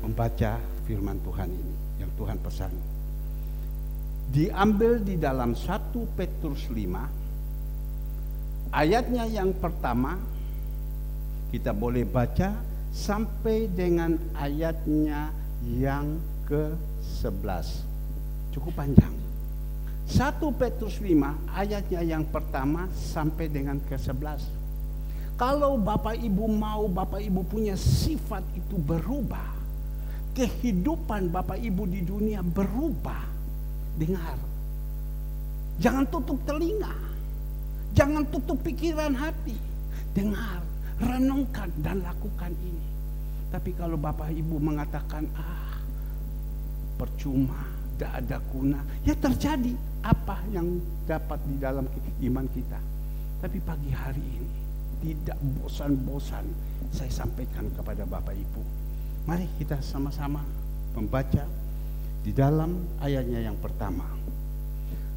membaca firman Tuhan ini yang Tuhan pesan. Diambil di dalam 1 Petrus 5 ayatnya yang pertama, kita boleh baca sampai dengan ayatnya yang ke-11. Cukup panjang. 1 Petrus 5 ayatnya yang pertama sampai dengan ke-11. Kalau Bapak Ibu mau Bapak Ibu punya sifat itu berubah, kehidupan Bapak Ibu di dunia berubah, dengar. Jangan tutup telinga. Jangan tutup pikiran hati. Dengar, renungkan dan lakukan ini. Tapi kalau Bapak Ibu mengatakan, percuma, tidak ada guna, ya terjadi apa yang dapat di dalam iman kita. Tapi pagi hari ini, tidak bosan-bosan saya sampaikan kepada Bapak Ibu. Mari kita sama-sama membaca di dalam ayatnya yang pertama.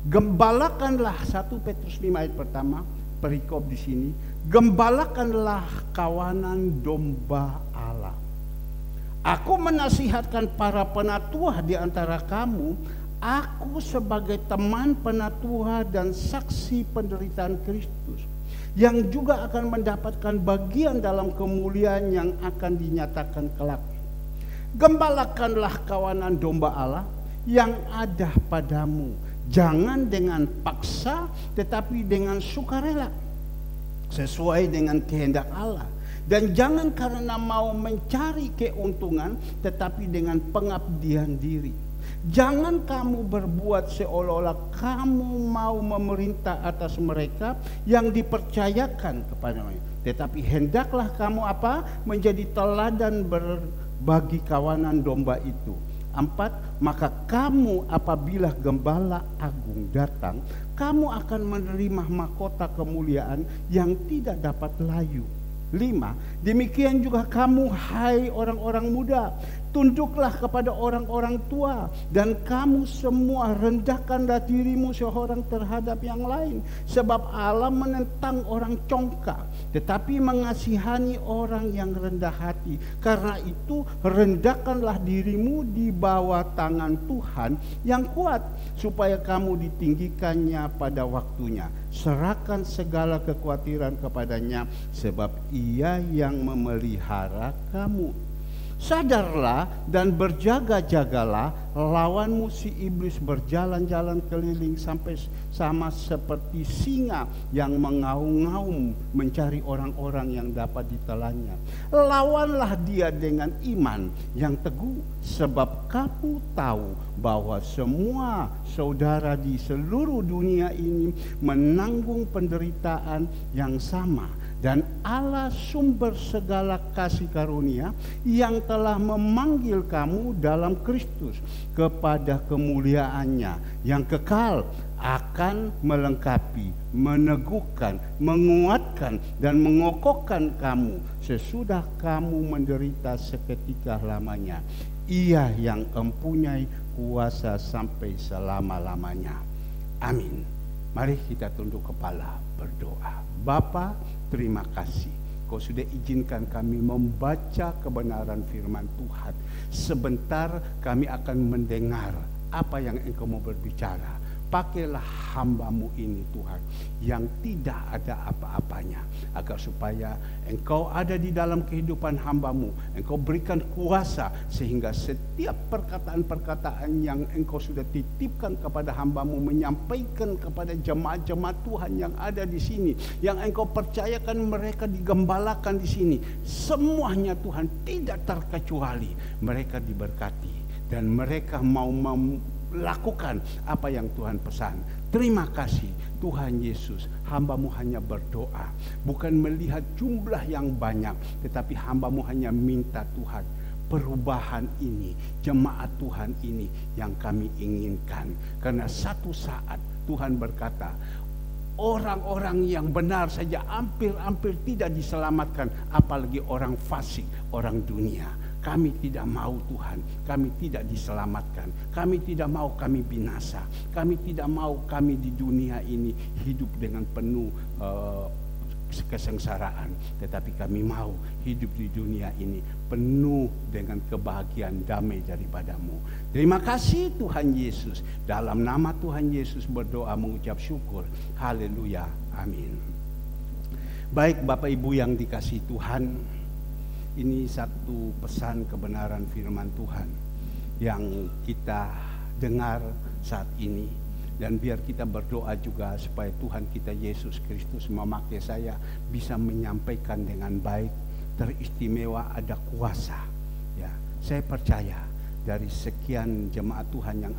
Gembalakanlah, 1 Petrus 5 ayat pertama, perikop di sini. Gembalakanlah kawanan domba Allah. Aku menasihatkan para penatua di antara kamu. Aku sebagai teman penatua dan saksi penderitaan Kristus, yang juga akan mendapatkan bagian dalam kemuliaan yang akan dinyatakan kelak. Gembalakanlah kawanan domba Allah yang ada padamu, jangan dengan paksa tetapi dengan sukarela, sesuai dengan kehendak Allah. Dan jangan karena mau mencari keuntungan tetapi dengan pengabdian diri. Jangan kamu berbuat seolah-olah kamu mau memerintah atas mereka yang dipercayakan kepadanya, tetapi hendaklah kamu menjadi teladan bagi kawanan domba itu. 4, maka kamu apabila gembala agung datang, kamu akan menerima mahkota kemuliaan yang tidak dapat layu. 5, demikian juga kamu, hai orang-orang muda, tunduklah kepada orang-orang tua, dan kamu semua rendahkanlah dirimu seorang terhadap yang lain, sebab Allah menentang orang congkak, tetapi mengasihani orang yang rendah hati. Karena itu rendahkanlah dirimu di bawah tangan Tuhan yang kuat, supaya kamu ditinggikannya pada waktunya. Serahkan segala kekhawatiran kepadanya, sebab Ia yang memelihara kamu. Sadarlah dan berjaga-jagalah, lawanmu si iblis berjalan-jalan keliling sampai sama seperti singa yang mengaum-ngaum mencari orang-orang yang dapat ditelannya. Lawanlah dia dengan iman yang teguh, sebab kamu tahu bahwa semua saudara di seluruh dunia ini menanggung penderitaan yang sama. Dan Allah sumber segala kasih karunia yang telah memanggil kamu dalam Kristus kepada kemuliaannya yang kekal akan melengkapi, meneguhkan, menguatkan dan mengokohkan kamu sesudah kamu menderita seketika lamanya. Ia yang mempunyai kuasa sampai selama-lamanya. Amin. Mari kita tunduk kepala berdoa. Bapa, terima kasih Kau sudah izinkan kami membaca kebenaran firman Tuhan. Sebentar kami akan mendengar apa yang Engkau mau berbicara. Pakailah hamba-Mu ini Tuhan, yang tidak ada apa-apanya, agar supaya Engkau ada di dalam kehidupan hamba-Mu. Engkau berikan kuasa sehingga setiap perkataan-perkataan yang Engkau sudah titipkan kepada hamba-Mu, menyampaikan kepada jemaat-jemaat Tuhan yang ada di sini, yang Engkau percayakan mereka digembalakan di sini, semuanya Tuhan tidak terkecuali mereka diberkati dan mereka mau lakukan apa yang Tuhan pesan. Terima kasih Tuhan Yesus. Hamba-Mu hanya berdoa, bukan melihat jumlah yang banyak, tetapi hamba-Mu hanya minta Tuhan, perubahan ini, jemaat Tuhan ini yang kami inginkan. Karena satu saat Tuhan berkata, orang-orang yang benar saja hampir tidak diselamatkan, apalagi orang fasik, orang dunia. Kami tidak mau Tuhan, kami tidak diselamatkan, kami tidak mau kami binasa, kami tidak mau kami di dunia ini hidup dengan penuh kesengsaraan, tetapi kami mau hidup di dunia ini penuh dengan kebahagiaan damai daripadamu. Terima kasih Tuhan Yesus. Dalam nama Tuhan Yesus berdoa mengucap syukur. Haleluya. Amin. Baik Bapak Ibu yang dikasihi Tuhan, ini satu pesan kebenaran firman Tuhan yang kita dengar saat ini. Dan biar kita berdoa juga supaya Tuhan kita Yesus Kristus memakai saya bisa menyampaikan dengan baik, teristimewa, ada kuasa. Ya, saya percaya dari sekian jemaat Tuhan yang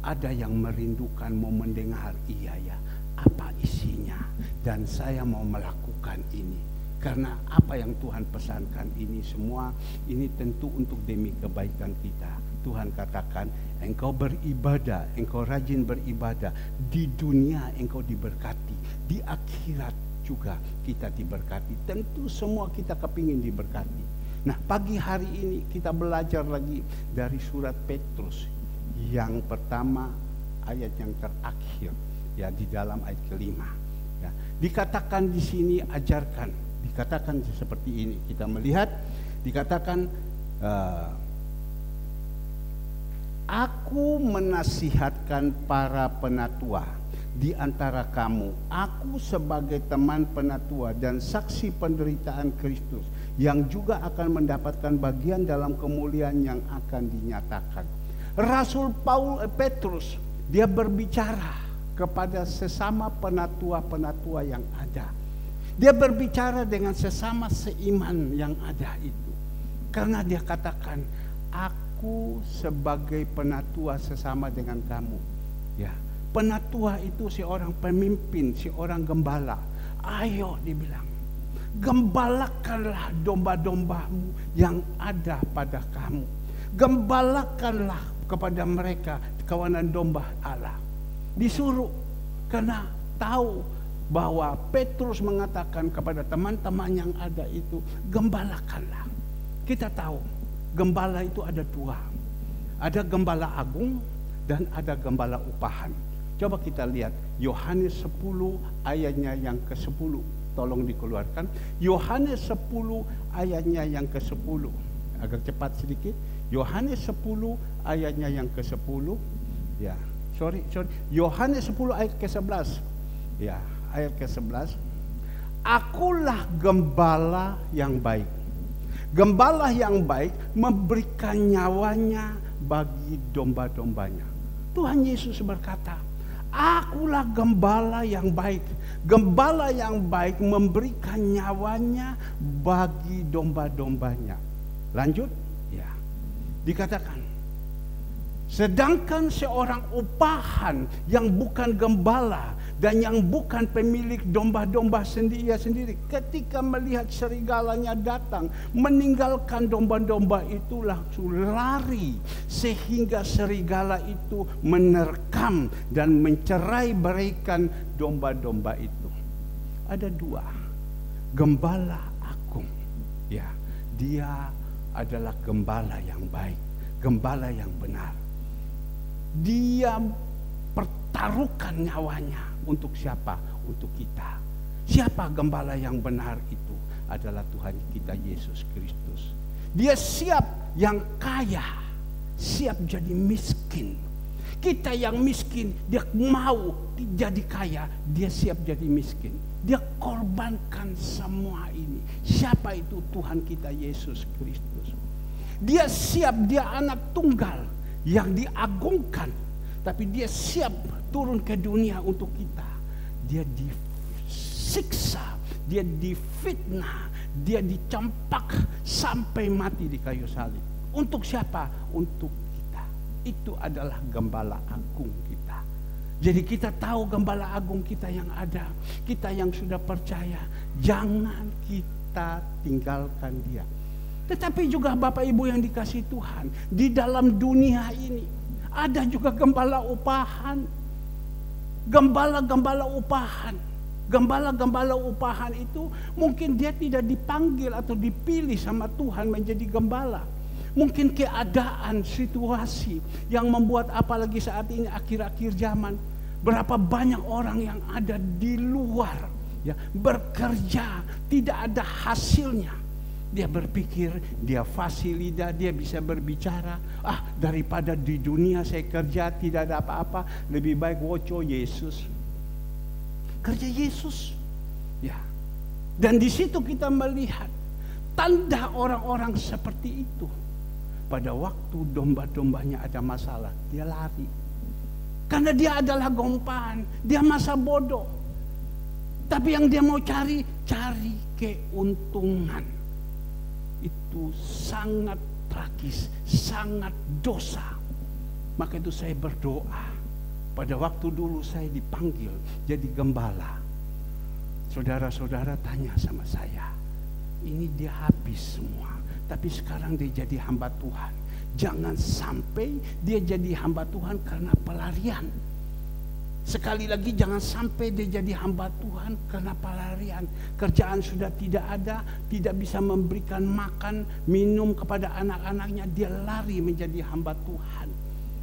ada yang merindukan mau mendengar, iya ya, apa isinya, dan saya mau melakukan ini. Karena apa yang Tuhan pesankan ini semua, ini tentu untuk demi kebaikan kita. Tuhan katakan, engkau beribadah, engkau rajin beribadah. Di dunia engkau diberkati, di akhirat juga kita diberkati. Tentu semua kita kepingin diberkati. Nah, pagi hari ini kita belajar lagi dari surat Petrus yang pertama, ayat yang terakhir, ya, di dalam ayat kelima. Ya, dikatakan di sini ajarkan, dikatakan seperti ini. Kita melihat dikatakan, aku menasihatkan para penatua di antara kamu. Aku sebagai teman penatua dan saksi penderitaan Kristus yang juga akan mendapatkan bagian dalam kemuliaan yang akan dinyatakan. Rasul Petrus, dia berbicara kepada sesama penatua-penatua yang ada. Dia berbicara dengan sesama seiman yang ada itu. Karena dia katakan, aku sebagai penatua sesama dengan kamu. Ya, penatua itu seorang pemimpin, seorang gembala. Ayo, dibilang, gembalakanlah domba-dombamu yang ada pada kamu. Gembalakanlah kepada mereka kawanan domba Allah. Disuruh, karena tahu bahwa Petrus mengatakan kepada teman-teman yang ada itu, gembalakanlah. Kita tahu gembala itu ada dua. Ada gembala agung dan ada gembala upahan. Coba kita lihat Yohanes 10 ayatnya yang ke-10. Tolong dikeluarkan. Yohanes 10 ayatnya yang ke-10. Agak cepat sedikit. Yohanes 10 ayatnya yang ke-10. Ya, sorry. Yohanes 10 ayat ke-11. Ya, ayat ke-11. Akulah gembala yang baik. Gembala yang baik memberikan nyawanya bagi domba-dombanya. Tuhan Yesus berkata, akulah gembala yang baik. Gembala yang baik memberikan nyawanya bagi domba-dombanya. Lanjut, ya. Dikatakan, sedangkan seorang upahan yang bukan gembala dan yang bukan pemilik domba-domba sendiri, ketika melihat serigalanya datang, meninggalkan domba-domba itu langsung lari, sehingga serigala itu menerkam dan mencerai-beraikan domba-domba itu. Ada dua, gembala agung, ya, dia adalah gembala yang baik, gembala yang benar. Dia pertaruhkan nyawanya. Untuk siapa? Untuk kita. Siapa gembala yang benar itu? Adalah Tuhan kita Yesus Kristus. Dia siap yang kaya, siap jadi miskin. Kita yang miskin, dia mau jadi kaya, dia siap jadi miskin. Dia korbankan semua ini. Siapa itu? Tuhan kita Yesus Kristus. Dia siap, dia anak tunggal yang diagungkan, tapi dia siap turun ke dunia untuk kita. Dia disiksa, dia difitnah, dia dicampak sampai mati di kayu salib. Untuk siapa? Untuk kita. Itu adalah gembala agung kita. Jadi kita tahu gembala agung kita yang ada, kita yang sudah percaya, jangan kita tinggalkan dia. Tetapi juga Bapak Ibu yang dikasihi Tuhan, di dalam dunia ini ada juga gembala upahan. Gembala-gembala upahan. Gembala-gembala upahan itu mungkin dia tidak dipanggil atau dipilih sama Tuhan menjadi gembala. Mungkin keadaan, situasi yang membuat, apalagi saat ini akhir-akhir zaman, berapa banyak orang yang ada di luar Ya, bekerja tidak ada hasilnya. Dia berpikir, dia fasih lidah, dia bisa berbicara. Daripada di dunia saya kerja tidak ada apa-apa, lebih baik woco Yesus. Kerja Yesus. Ya. Dan di situ kita melihat tanda orang-orang seperti itu. Pada waktu domba-dombanya ada masalah, dia lari. Karena dia adalah gompahan, dia masa bodoh. Tapi yang dia mau cari keuntungan. Itu sangat tragis, sangat dosa. Maka itu saya berdoa. Pada waktu dulu saya dipanggil jadi gembala. Saudara-saudara tanya sama saya, ini dia habis semua. Tapi sekarang dia jadi hamba Tuhan. Jangan sampai dia jadi hamba Tuhan karena pelarian. Sekali lagi, jangan sampai dia jadi hamba Tuhan karena pelarian. Kerjaan sudah tidak ada, tidak bisa memberikan makan, minum kepada anak-anaknya, dia lari menjadi hamba Tuhan.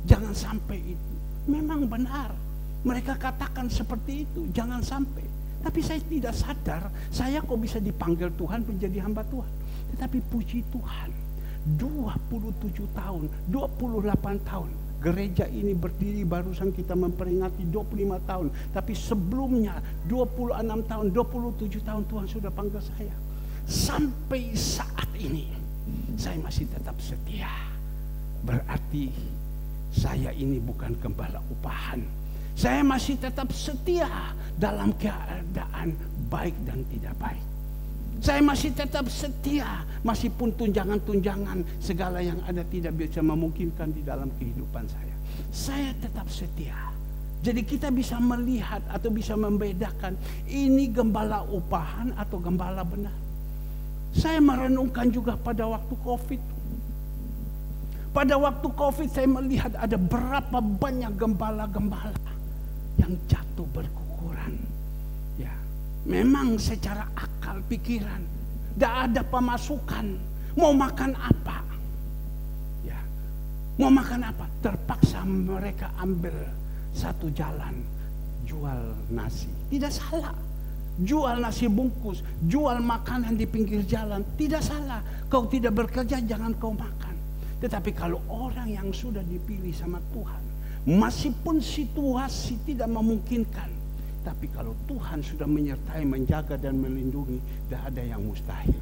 Jangan sampai itu. Memang benar, mereka katakan seperti itu, jangan sampai. Tapi saya tidak sadar, saya kok bisa dipanggil Tuhan menjadi hamba Tuhan. Tetapi puji Tuhan, 27 tahun, 28 tahun. Gereja ini berdiri, barusan kita memperingati 25 tahun. Tapi sebelumnya 26 tahun, 27 tahun Tuhan sudah panggil saya. Sampai saat ini saya masih tetap setia. Berarti saya ini bukan gembala upahan. Saya masih tetap setia dalam keadaan baik dan tidak baik. Saya masih tetap setia, meskipun tunjangan-tunjangan segala yang ada tidak bisa memungkinkan di dalam kehidupan saya. Saya tetap setia. Jadi kita bisa melihat atau bisa membedakan ini gembala upahan atau gembala benar. Saya merenungkan juga pada waktu COVID. Pada waktu COVID saya melihat ada berapa banyak gembala-gembala yang jatuh berguguran. Ya, memang secara akal pikiran tidak ada pemasukan. Mau makan apa? Ya, mau makan apa? Terpaksa mereka ambil satu jalan, jual nasi. Tidak salah. Jual nasi bungkus, jual makanan di pinggir jalan, tidak salah. Kau tidak bekerja, jangan kau makan. Tetapi kalau orang yang sudah dipilih sama Tuhan, meskipun situasi tidak memungkinkan, tapi kalau Tuhan sudah menyertai, menjaga dan melindungi, tidak ada yang mustahil.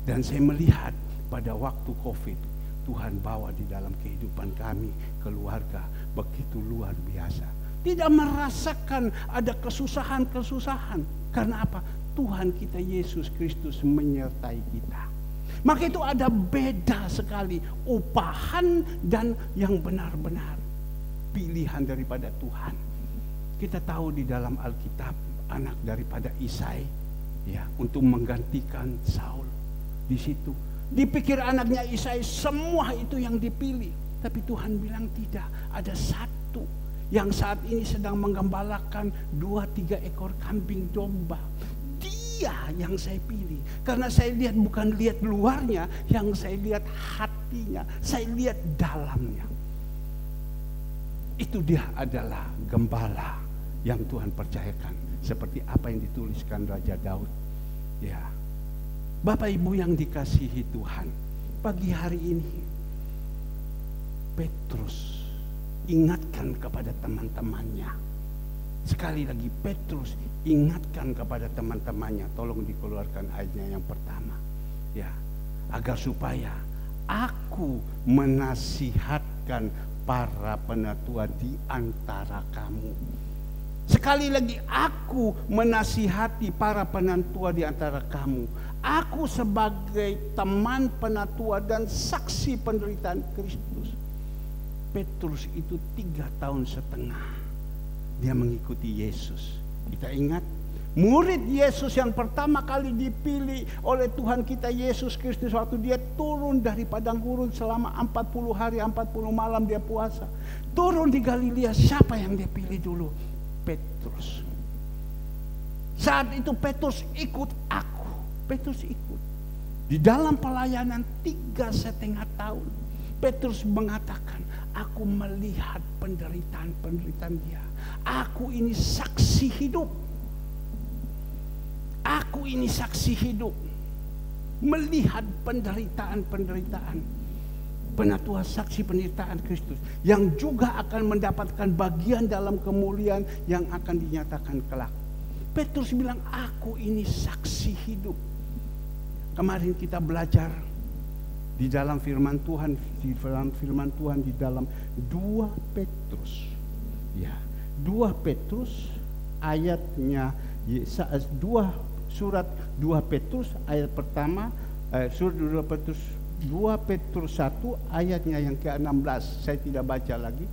Dan saya melihat pada waktu COVID, Tuhan bawa di dalam kehidupan kami, keluarga, begitu luar biasa. Tidak merasakan ada kesusahan-kesusahan. Karena apa? Tuhan kita Yesus Kristus menyertai kita. Maka itu ada beda sekali upahan dan yang benar-benar pilihan daripada Tuhan. Kita tahu di dalam Alkitab anak daripada Isai ya untuk menggantikan Saul. Di situ dipikir anaknya Isai semua itu yang dipilih, tapi Tuhan bilang tidak, ada satu yang saat ini sedang menggembalakan 2-3 ekor kambing domba. Dia yang saya pilih. Karena saya lihat bukan lihat luarnya, yang saya lihat hatinya, saya lihat dalamnya. Itu dia adalah gembala yang Tuhan percayakan. Seperti apa yang dituliskan Raja Daud. Ya, Bapak Ibu yang dikasihi Tuhan, pagi hari ini Petrus ingatkan kepada teman-temannya. Sekali lagi Petrus ingatkan kepada teman-temannya, tolong dikeluarkan ayatnya yang pertama. Ya, agar supaya aku menasihatkan para penatua di antara kamu. Sekali lagi aku menasihati para penatua di antara kamu. Aku sebagai teman penatua dan saksi penderitaan Kristus. Petrus itu 3 tahun setengah dia mengikuti Yesus. Kita ingat murid Yesus yang pertama kali dipilih oleh Tuhan kita Yesus Kristus waktu dia turun dari padang gurun selama 40 hari 40 malam dia puasa. Turun di Galilea, siapa yang dia pilih dulu? Petrus. Saat itu Petrus ikut aku. Petrus ikut. Di dalam pelayanan 3,5 tahun Petrus mengatakan, aku melihat penderitaan-penderitaan dia. Aku ini saksi hidup. Aku ini saksi hidup, melihat penderitaan-penderitaan penatua saksi penderitaan Kristus yang juga akan mendapatkan bagian dalam kemuliaan yang akan dinyatakan kelak. Petrus bilang, aku ini saksi hidup. Kemarin kita belajar di dalam firman Tuhan, di dalam 2 Petrus. Ya, 2 Petrus ayatnya surat 2 Petrus ayat pertama, surat 2 Petrus 1 ayatnya yang ke-16. Saya tidak baca lagi.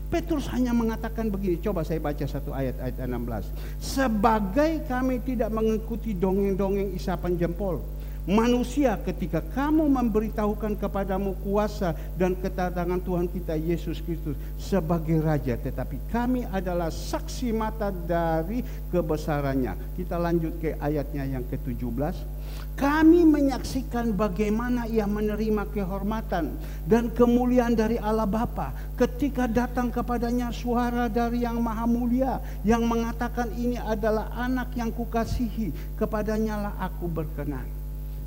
Petrus hanya mengatakan begini, coba saya baca satu ayat 16. Sebagai kami tidak mengikuti dongeng-dongeng isapan jempol manusia ketika kamu memberitahukan kepadamu kuasa dan kedatangan Tuhan kita Yesus Kristus sebagai Raja, tetapi kami adalah saksi mata dari kebesarannya. Kita lanjut ke ayatnya yang ke-17. Kami menyaksikan bagaimana ia menerima kehormatan dan kemuliaan dari Allah Bapa ketika datang kepadanya suara dari Yang Maha Mulia yang mengatakan, ini adalah anak yang kukasihi, kepadanya lah aku berkenan.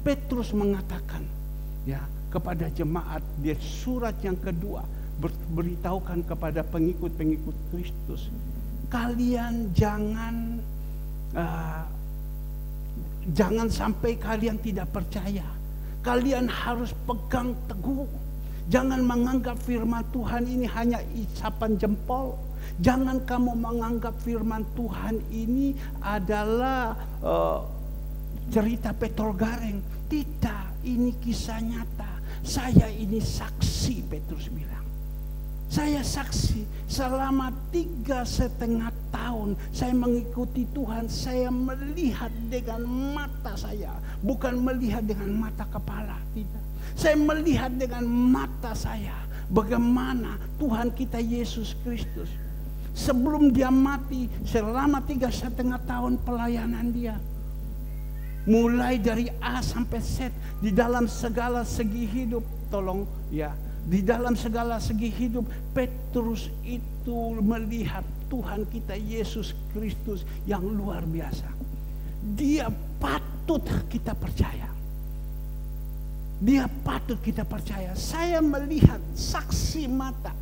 Petrus mengatakan ya kepada jemaat di surat yang kedua, beritahukan kepada pengikut-pengikut Kristus, kalian jangan sampai kalian tidak percaya. Kalian harus pegang teguh. Jangan menganggap firman Tuhan ini hanya isapan jempol. Jangan kamu menganggap firman Tuhan ini adalah cerita Petor Gareng. Tidak, ini kisah nyata. Saya ini saksi, Petrus bilang. Saya saksi selama 3,5 tahun saya mengikuti Tuhan. Saya melihat dengan mata saya, bukan melihat dengan mata kepala, tidak. Saya melihat dengan mata saya bagaimana Tuhan kita Yesus Kristus sebelum dia mati, selama 3,5 tahun pelayanan dia, mulai dari A sampai Z, di dalam segala segi hidup, tolong ya, di dalam segala segi hidup, Petrus itu melihat Tuhan kita Yesus Kristus yang luar biasa. Dia patut kita percaya. Dia patut kita percaya. Saya melihat saksi mata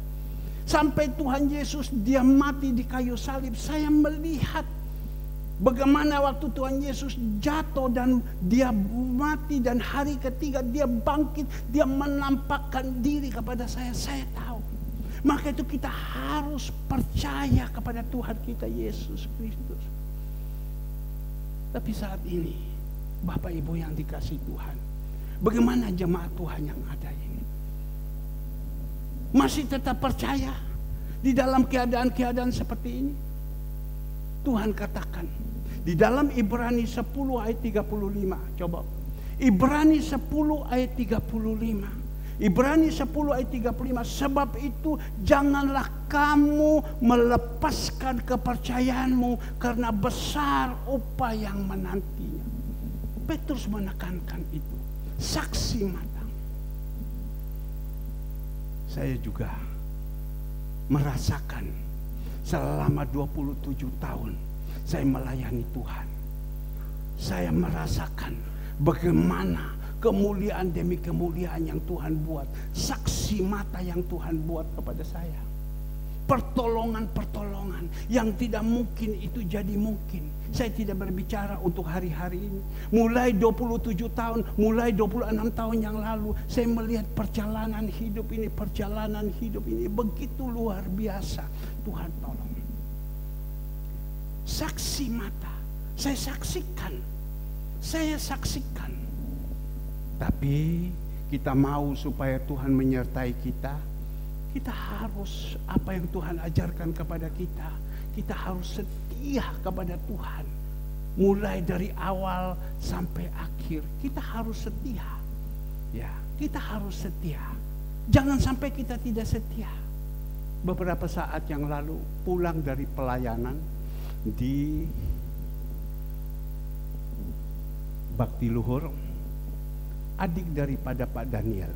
sampai Tuhan Yesus dia mati di kayu salib. Saya melihat bagaimana waktu Tuhan Yesus jatuh dan dia mati, dan hari ketiga dia bangkit, dia menampakkan diri kepada saya. Saya tahu. Maka itu kita harus percaya kepada Tuhan kita Yesus Kristus. Tapi saat ini, Bapak Ibu yang dikasihi Tuhan, bagaimana jemaat Tuhan yang ada ini? Masih tetap percaya di dalam keadaan-keadaan seperti ini? Tuhan katakan di dalam Ibrani 10 ayat 35. Coba Ibrani 10 ayat 35. Ibrani 10 ayat 35. Sebab itu janganlah kamu melepaskan kepercayaanmu, karena besar upah yang menantinya. Petrus menekankan itu. Saksi mata. Saya juga merasakan selama 27 tahun saya melayani Tuhan. Saya merasakan bagaimana kemuliaan demi kemuliaan yang Tuhan buat. Saksi mata yang Tuhan buat kepada saya. Pertolongan-pertolongan yang tidak mungkin itu jadi mungkin. Saya tidak berbicara untuk hari-hari ini. Mulai 27 tahun, mulai 26 tahun yang lalu, saya melihat perjalanan hidup ini begitu luar biasa. Tuhan tolong. Saksi mata. Saya saksikan. Tapi kita mau supaya Tuhan menyertai kita. Kita harus, apa yang Tuhan ajarkan kepada kita, kita harus setia kepada Tuhan. Mulai dari awal sampai akhir, kita harus setia. Ya, kita harus setia. Jangan sampai kita tidak setia. Beberapa saat yang lalu pulang dari pelayanan di Bakti Luhur, adik daripada Pak Daniel,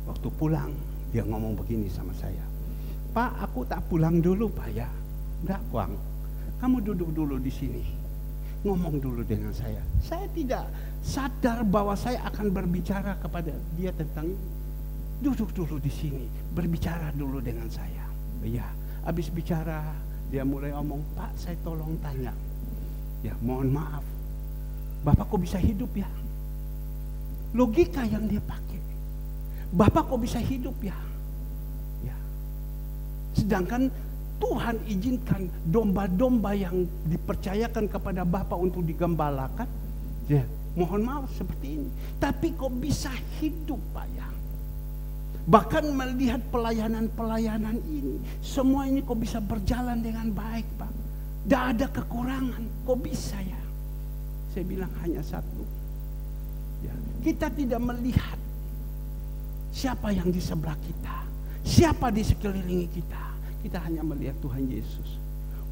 waktu pulang dia ngomong begini sama saya, "Pak, aku tak pulang dulu Pak ya." "Enggak, Bang, kamu duduk dulu di sini. ngomong dulu dengan saya. Saya tidak sadar bahwa saya akan berbicara kepada dia tentang ini. Duduk dulu di sini, berbicara dulu dengan saya. Ya, habis bicara dia mulai ngomong, Pak saya tolong tanya. Ya mohon maaf, Bapak kok bisa hidup ya? Logika yang dia pakai. Bapak kok bisa hidup ya? Ya. Sedangkan Tuhan izinkan domba-domba yang dipercayakan kepada Bapak untuk digembalakan. Ya, mohon maaf seperti ini. Tapi kok bisa hidup Pak ya? Bahkan melihat pelayanan-pelayanan ini, semua ini kok bisa berjalan dengan baik Pak. Tidak ada kekurangan, kok bisa ya? Saya bilang hanya satu. Ya, kita tidak melihat siapa yang di sebelah kita, siapa di sekeliling kita. Kita hanya melihat Tuhan Yesus.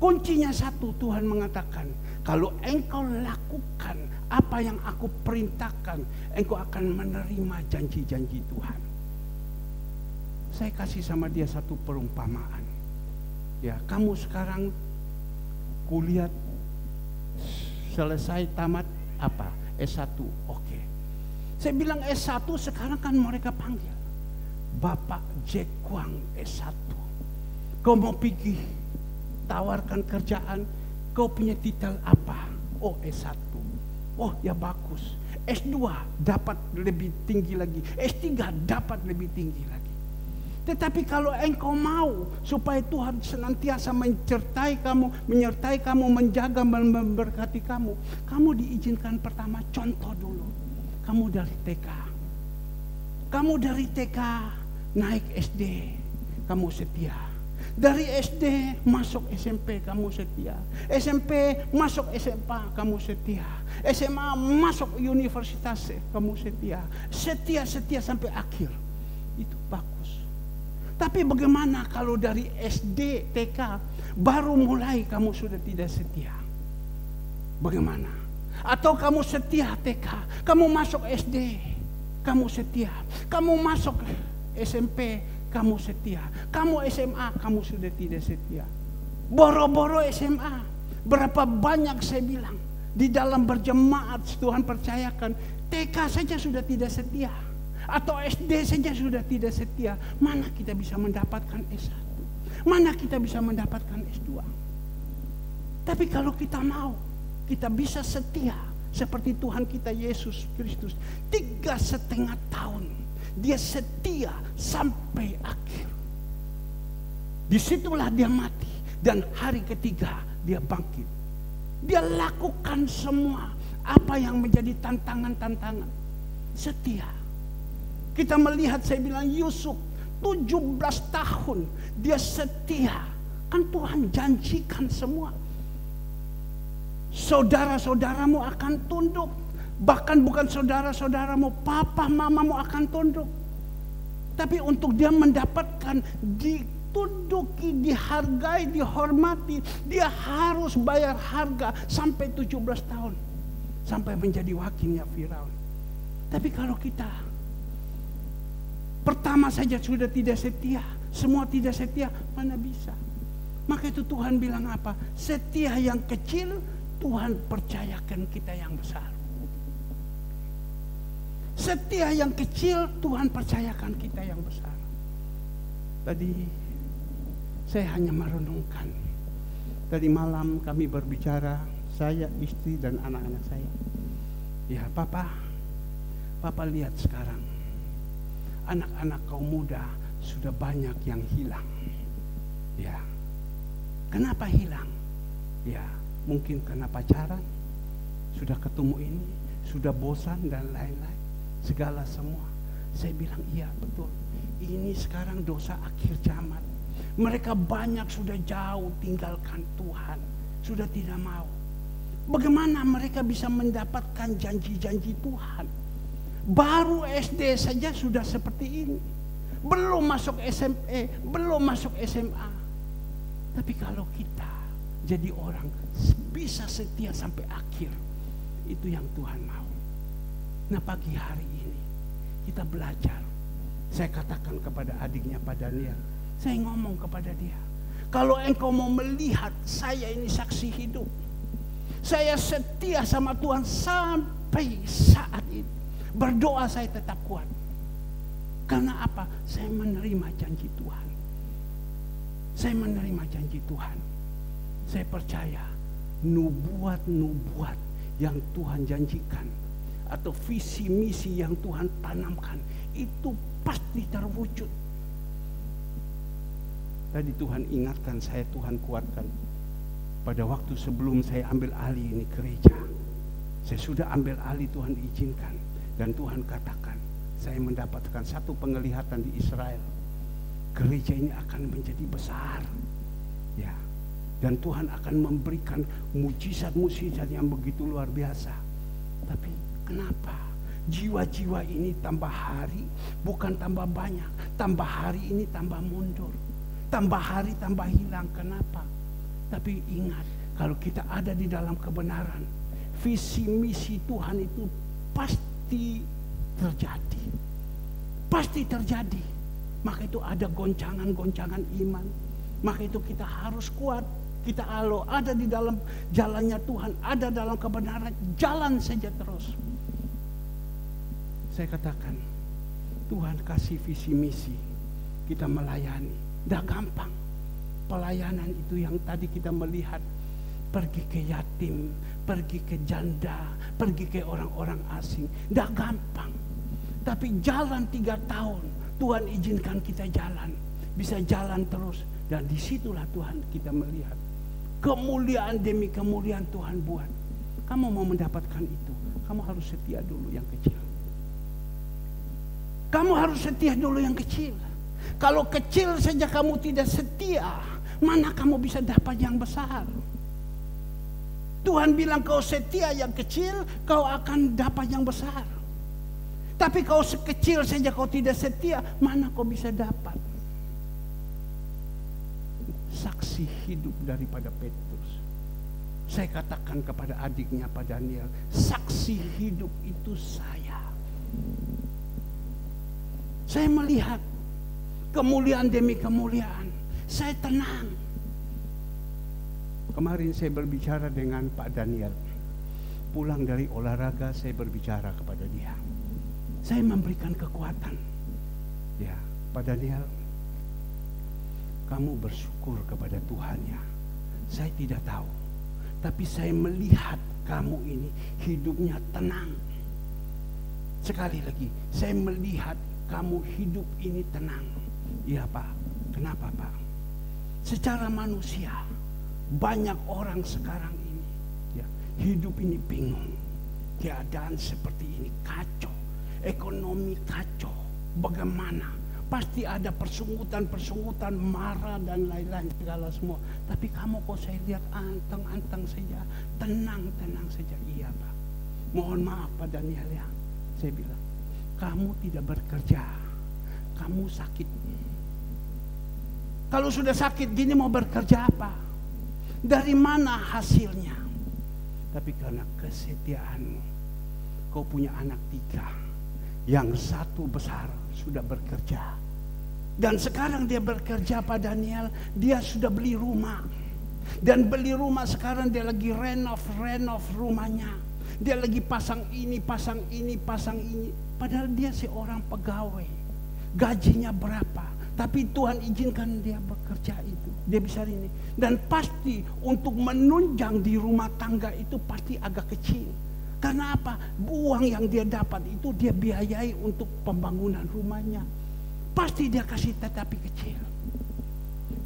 Kuncinya satu, Tuhan mengatakan, kalau engkau lakukan apa yang aku perintahkan, engkau akan menerima janji-janji Tuhan. Saya kasih sama dia satu perumpamaan. Ya, kamu sekarang kuliah selesai tamat apa? S1. Oke. Saya bilang S1 sekarang kan mereka panggil Bapak Jack Kwang S1. Kau mau pergi tawarkan kerjaan, kau punya titel apa? Oh S1. Oh ya bagus. S2 dapat lebih tinggi lagi. S3 dapat lebih tinggi lagi. Tetapi kalau engkau mau supaya Tuhan senantiasa menyertai kamu, menjaga, memberkati kamu, kamu diizinkan pertama contoh dulu. Kamu dari TK. Kamu dari TK naik SD, kamu setia. Dari SD masuk SMP, kamu setia. SMP masuk SMA, kamu setia. SMA masuk universitas, kamu setia. Setia sampai akhir. Itu bagus. Tapi bagaimana kalau dari SD, TK, baru mulai kamu sudah tidak setia? Bagaimana? Atau kamu setia TK, kamu masuk SD, kamu setia. Kamu masuk SMP, kamu setia. Kamu SMA, kamu sudah tidak setia. Boro-boro SMA, berapa banyak saya bilang, di dalam berjemaat Tuhan percayakan, TK saja sudah tidak setia. Atau SD saja sudah tidak setia. Mana kita bisa mendapatkan S1? Mana kita bisa mendapatkan S2? Tapi kalau kita mau, kita bisa setia seperti Tuhan kita Yesus Kristus. 3,5 tahun dia setia sampai akhir. Disitulah dia mati, dan hari ketiga dia bangkit. Dia lakukan semua apa yang menjadi tantangan-tantangan. Setia. Kita melihat, saya bilang Yusuf 17 tahun dia setia. Kan Tuhan janjikan semua. Saudara-saudaramu akan tunduk. Bahkan bukan saudara-saudaramu, papa mamamu akan tunduk. Tapi untuk dia mendapatkan ditunduki, dihargai, dihormati, dia harus bayar harga sampai 17 tahun. Sampai menjadi wakilnya Firaun. Tapi kalau kita pertama saja sudah tidak setia, semua tidak setia, mana bisa? Maka itu Tuhan bilang apa? Setia yang kecil, Tuhan percayakan kita yang besar. Setia yang kecil, Tuhan percayakan kita yang besar. Tadi saya hanya merenungkan. Tadi malam kami berbicara, saya, istri, dan anak-anak saya. Ya Papa lihat sekarang. Anak-anak kaum muda sudah banyak yang hilang. Ya. Kenapa hilang? Ya, mungkin karena pacaran, sudah ketemu ini, sudah bosan dan lain-lain. Segala semua. Saya bilang iya betul. Ini sekarang dosa akhir zaman. Mereka banyak sudah jauh tinggalkan Tuhan, sudah tidak mau. Bagaimana mereka bisa mendapatkan janji-janji Tuhan? Baru SD saja sudah seperti ini. Belum masuk SMP, belum masuk SMA. Tapi kalau kita jadi orang bisa setia sampai akhir, itu yang Tuhan mau. Nah pagi hari ini kita belajar. Saya katakan kepada adiknya Pak Daniel, saya ngomong kepada dia, kalau engkau mau melihat saya ini saksi hidup, Saya setia sama Tuhan sampai saat ini. Berdoa saya tetap kuat. Karena apa? Saya menerima janji Tuhan. Saya menerima janji Tuhan. Saya percaya nubuat-nubuat yang Tuhan janjikan atau visi misi yang Tuhan tanamkan itu pasti terwujud. Tadi Tuhan ingatkan saya, Tuhan kuatkan. Pada waktu sebelum saya ambil alih ini gereja, saya sudah ambil alih, Tuhan izinkan. Dan Tuhan katakan, saya mendapatkan satu penglihatan di Israel. Gereja ini akan menjadi besar. Ya. Dan Tuhan akan memberikan mujizat-mujizat yang begitu luar biasa. Tapi kenapa? Jiwa-jiwa ini tambah hari bukan tambah banyak. Tambah hari ini tambah mundur. Tambah hari tambah hilang. Kenapa? Tapi ingat, kalau kita ada di dalam kebenaran, visi misi Tuhan itu pasti terjadi. Pasti terjadi. Maka itu ada goncangan-goncangan iman. Maka itu kita harus kuat. Kita ada di dalam jalannya Tuhan, ada dalam kebenaran, jalan saja terus. Saya katakan, Tuhan kasih visi misi, kita melayani. Tidak gampang. Pelayanan itu yang tadi kita melihat, pergi ke yatim, pergi ke janda, pergi ke orang-orang asing. Tidak gampang. Tapi jalan 3 tahun, Tuhan izinkan kita jalan. Bisa jalan terus. Dan disitulah Tuhan kita melihat. Kemuliaan demi kemuliaan Tuhan buat. Kamu mau mendapatkan itu, kamu harus setia dulu yang kecil. Kamu harus setia dulu yang kecil. Kalau kecil saja kamu tidak setia, mana kamu bisa dapat yang besar? Tuhan bilang kau setia yang kecil, kau akan dapat yang besar. Tapi kau sekecil saja kau tidak setia, mana kau bisa dapat? Saksi hidup daripada Petrus. Saya katakan kepada adiknya, Pak Daniel, saksi hidup itu saya. Saya melihat kemuliaan demi kemuliaan. Saya tenang. Kemarin saya berbicara dengan Pak Daniel. Pulang dari olahraga saya berbicara kepada dia. Saya memberikan kekuatan. Ya, Pak Daniel, kamu bersyukur kepada Tuhan ya. Saya tidak tahu. Tapi saya melihat kamu ini hidupnya tenang. Sekali lagi, saya melihat kamu hidup ini tenang. Iya Pak, kenapa Pak? Secara manusia, banyak orang sekarang ini ya, hidup ini bingung. Keadaan seperti ini kacau. Ekonomi kacau. Bagaimana? Pasti ada persungutan-persungutan, marah dan lain-lain segala semua. Tapi kamu kok saya lihat anteng-anteng saja, tenang-tenang saja. Iya Pak, mohon maaf Pak Daniel ya. Saya bilang, kamu tidak bekerja, kamu sakit. Kalau sudah sakit gini mau bekerja apa? Dari mana hasilnya? Tapi karena kesetiaanmu, kau punya anak 3. Yang 1 besar sudah bekerja. Dan sekarang dia bekerja Pak Daniel, dia sudah beli rumah. Dan beli rumah sekarang dia lagi renov rumahnya. Dia lagi pasang ini, pasang ini, pasang ini. Padahal dia seorang pegawai. Gajinya berapa? Tapi Tuhan izinkan dia bekerja itu. Dia bisa ini. Dan pasti untuk menunjang di rumah tangga itu pasti agak kecil. Karena apa? Uang yang dia dapat itu dia biayai untuk pembangunan rumahnya. Pasti dia kasih tetapi kecil.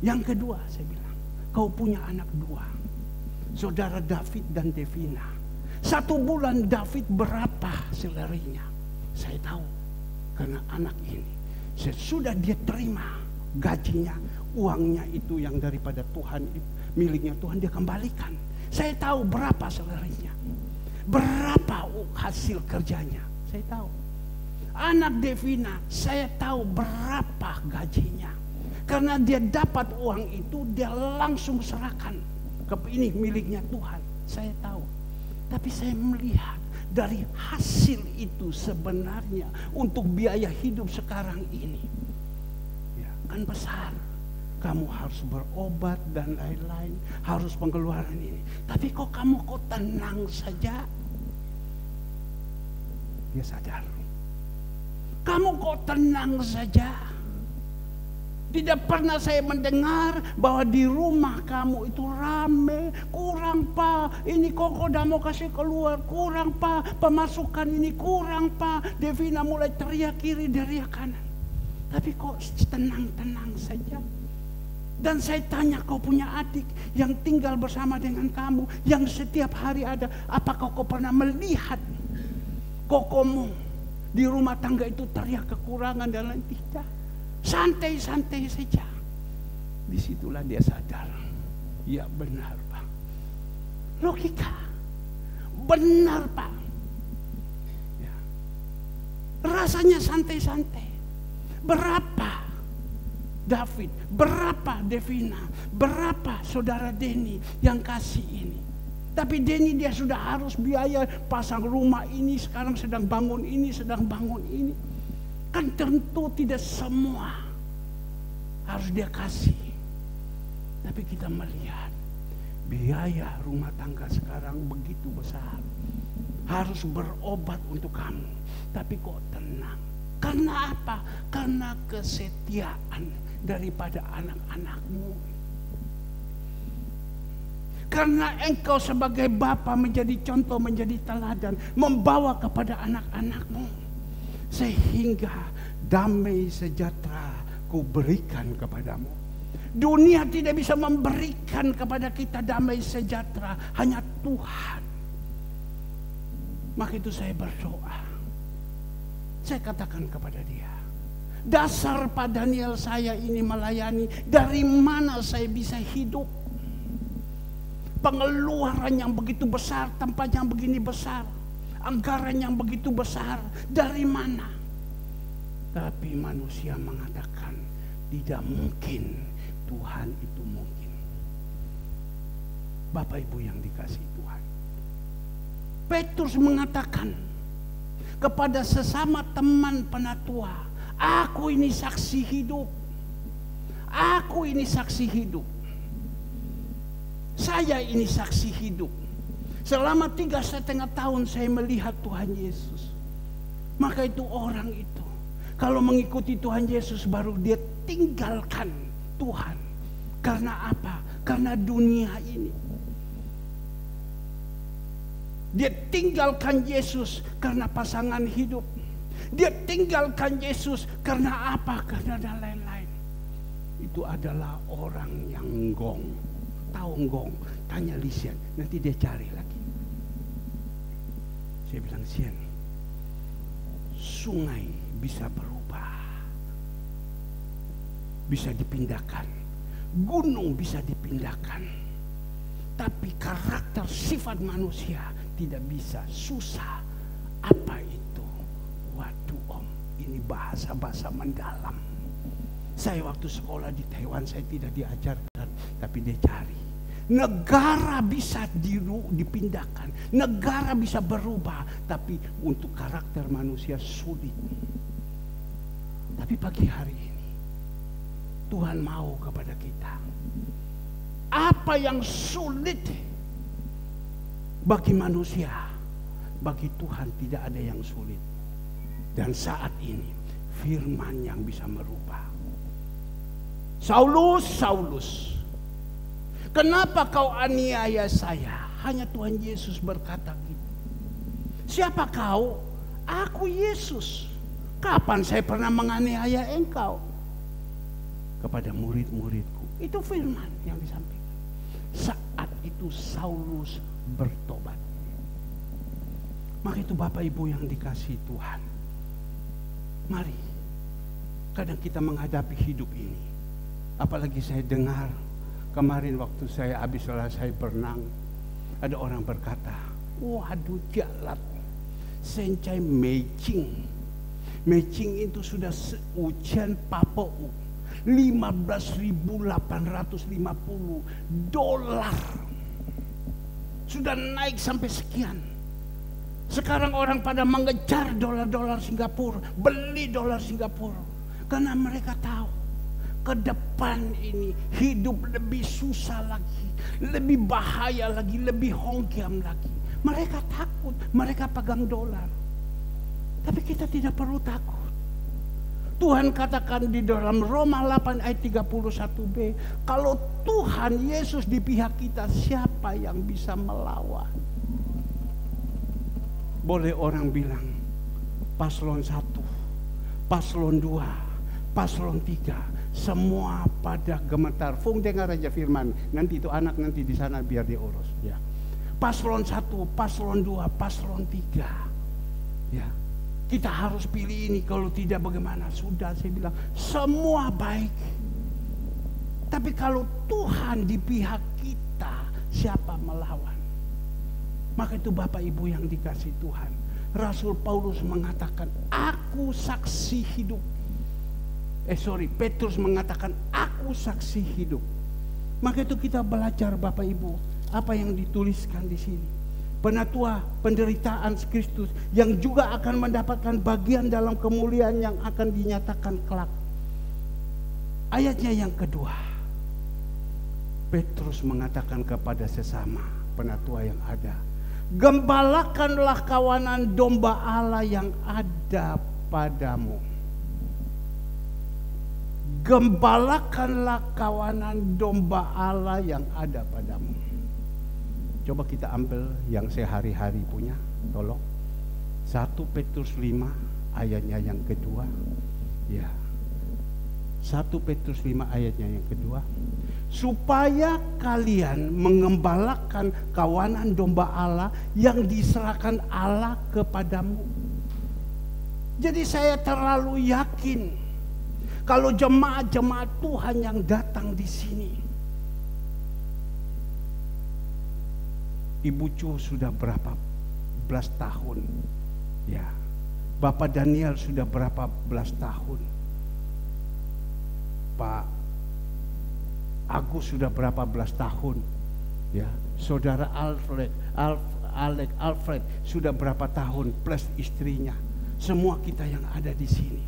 Yang kedua saya bilang, kau punya anak 2. Saudara David dan Devina. 1 bulan David berapa salary-nya? Saya tahu. Karena anak ini sesudah dia terima gajinya, uangnya itu yang daripada Tuhan, miliknya Tuhan dia kembalikan. Saya tahu berapa salary-nya. Berapa hasil kerjanya, saya tahu. Anak Devina, saya tahu berapa gajinya. Karena dia dapat uang itu, dia langsung serahkan ke ini miliknya Tuhan. Saya tahu. Tapi saya melihat dari hasil itu sebenarnya untuk biaya hidup sekarang ini, ya, kan besar. kamu harus berobat dan lain-lain, harus pengeluaran ini. Tapi kok kamu tenang saja? Dia sadar. Kamu kok tenang saja? Tidak pernah saya mendengar bahwa di rumah kamu itu rame. Kurang pak, ini kok udah mau kasih keluar. Kurang pak, pemasukan ini kurang pak. Devina mulai teriak kiri, teriak kanan. Tapi kok tenang-tenang saja. Dan saya tanya, kau punya adik yang tinggal bersama dengan kamu, yang setiap hari ada. Apakah kau pernah melihat kokomu di rumah tangga itu teriak kekurangan dan lain? Tidak. Santai-santai saja. Disitulah dia sadar. Ya benar pak. Logika. Benar pak. Ya. Rasanya santai-santai. Berapa David, berapa Devina, berapa saudara Denny yang kasih ini. Tapi Denny dia sudah harus biaya pasang rumah ini, sekarang sedang bangun ini, sedang bangun ini. Kan tentu tidak semua harus dia kasih. Tapi kita melihat biaya rumah tangga sekarang begitu besar. Harus berobat untuk kamu. Tapi kok tenang. Karena apa? Karena kesetiaan daripada anak-anakmu. Karena engkau sebagai bapa menjadi contoh, menjadi teladan, membawa kepada anak-anakmu. Sehingga damai sejahtera ku berikan kepadamu. Dunia tidak bisa memberikan kepada kita damai sejahtera, hanya Tuhan. Maka itu saya berdoa. Saya katakan kepada dia, dasar Pak Daniel saya ini melayani, dari mana saya bisa hidup? Pengeluaran yang begitu besar, tempat yang begini besar, anggaran yang begitu besar, dari mana? Tapi manusia mengatakan tidak mungkin, Tuhan itu mungkin. Bapak Ibu yang dikasihi Tuhan, Petrus mengatakan kepada sesama teman penatua, aku ini saksi hidup. Aku ini saksi hidup. Saya ini saksi hidup. Selama 3,5 tahun saya melihat Tuhan Yesus. Maka itu orang itu, kalau mengikuti Tuhan Yesus baru dia tinggalkan Tuhan. Karena apa? Karena dunia ini. Dia tinggalkan Yesus karena pasangan hidup. Dia tinggalkan Yesus karena apa? Karena dan lain-lain. Itu adalah orang yang gong. Tahu gong? Tanya Lisian, nanti dia cari lagi. Saya bilang, Sian, sungai bisa berubah, bisa dipindahkan, gunung bisa dipindahkan, tapi karakter sifat manusia tidak bisa. Susah. Apa itu? Waduh om, ini bahasa-bahasa mendalam. Saya waktu sekolah di Taiwan saya tidak diajarkan, tapi dia cari. Negara bisa dipindahkan, negara bisa berubah, tapi untuk karakter manusia sulit. Tapi pagi hari ini Tuhan mau kepada kita. Apa yang sulit bagi manusia, bagi Tuhan tidak ada yang sulit. Dan saat ini firman yang bisa merubah. Saulus, Saulus, kenapa kau aniaya saya? Hanya Tuhan Yesus berkata gitu. Siapa kau? Aku Yesus. Kapan saya pernah menganiaya engkau? Kepada murid-muridku. Itu firman yang disampaikan. Saat itu Saulus bertobat. Maka itu Bapak Ibu yang dikasihi Tuhan, mari, kadang kita menghadapi hidup ini. Apalagi saya dengar kemarin waktu saya habis selesai berenang, ada orang berkata, waduh jalat, sencai matching. Matching itu sudah ujian PAPU $15.850. Sudah naik sampai sekian. Sekarang orang pada mengejar dolar-dolar Singapura, beli dolar Singapura. Karena mereka tahu ke depan ini hidup lebih susah lagi, lebih bahaya lagi, lebih hongkiam lagi. Mereka takut, mereka pegang dolar. Tapi kita tidak perlu takut. Tuhan katakan di dalam Roma 8 ayat 31b, kalau Tuhan Yesus di pihak kita, siapa yang bisa melawan? Boleh orang bilang paslon 1, paslon 2, paslon 3, semua pada gemetar. Fung dengar aja firman, nanti itu anak nanti di sana biar diurus. Ya. Paslon 1, paslon 2, paslon 3. Ya. Kita harus pilih ini, kalau tidak bagaimana? Sudah saya bilang, semua baik. Tapi kalau Tuhan di pihak kita, siapa melawan? Maka itu Bapak Ibu yang dikasih Tuhan. Rasul Paulus mengatakan, aku saksi hidup. Petrus mengatakan, aku saksi hidup. Maka itu kita belajar Bapak Ibu, apa yang dituliskan di sini. Penatua penderitaan Kristus yang juga akan mendapatkan bagian dalam kemuliaan yang akan dinyatakan kelak. Ayatnya yang kedua, Petrus mengatakan kepada sesama penatua yang ada, gembalakanlah kawanan domba Allah yang ada padamu. Gembalakanlah kawanan domba Allah yang ada padamu. Coba kita ambil yang sehari-hari punya, tolong. 1 Petrus 5 ayatnya yang kedua. Ya. 1 Petrus 5 ayatnya yang kedua. Supaya kalian mengembalakan kawanan domba Allah yang diserahkan Allah kepadamu. Jadi saya terlalu yakin kalau jemaat-jemaat Tuhan yang datang di sini, Ibu Cu sudah berapa belas tahun, ya. Bapak Daniel sudah berapa belas tahun, Pak Agus sudah berapa belas tahun, ya. Saudara Alfred sudah berapa tahun plus istrinya. Semua kita yang ada di sini,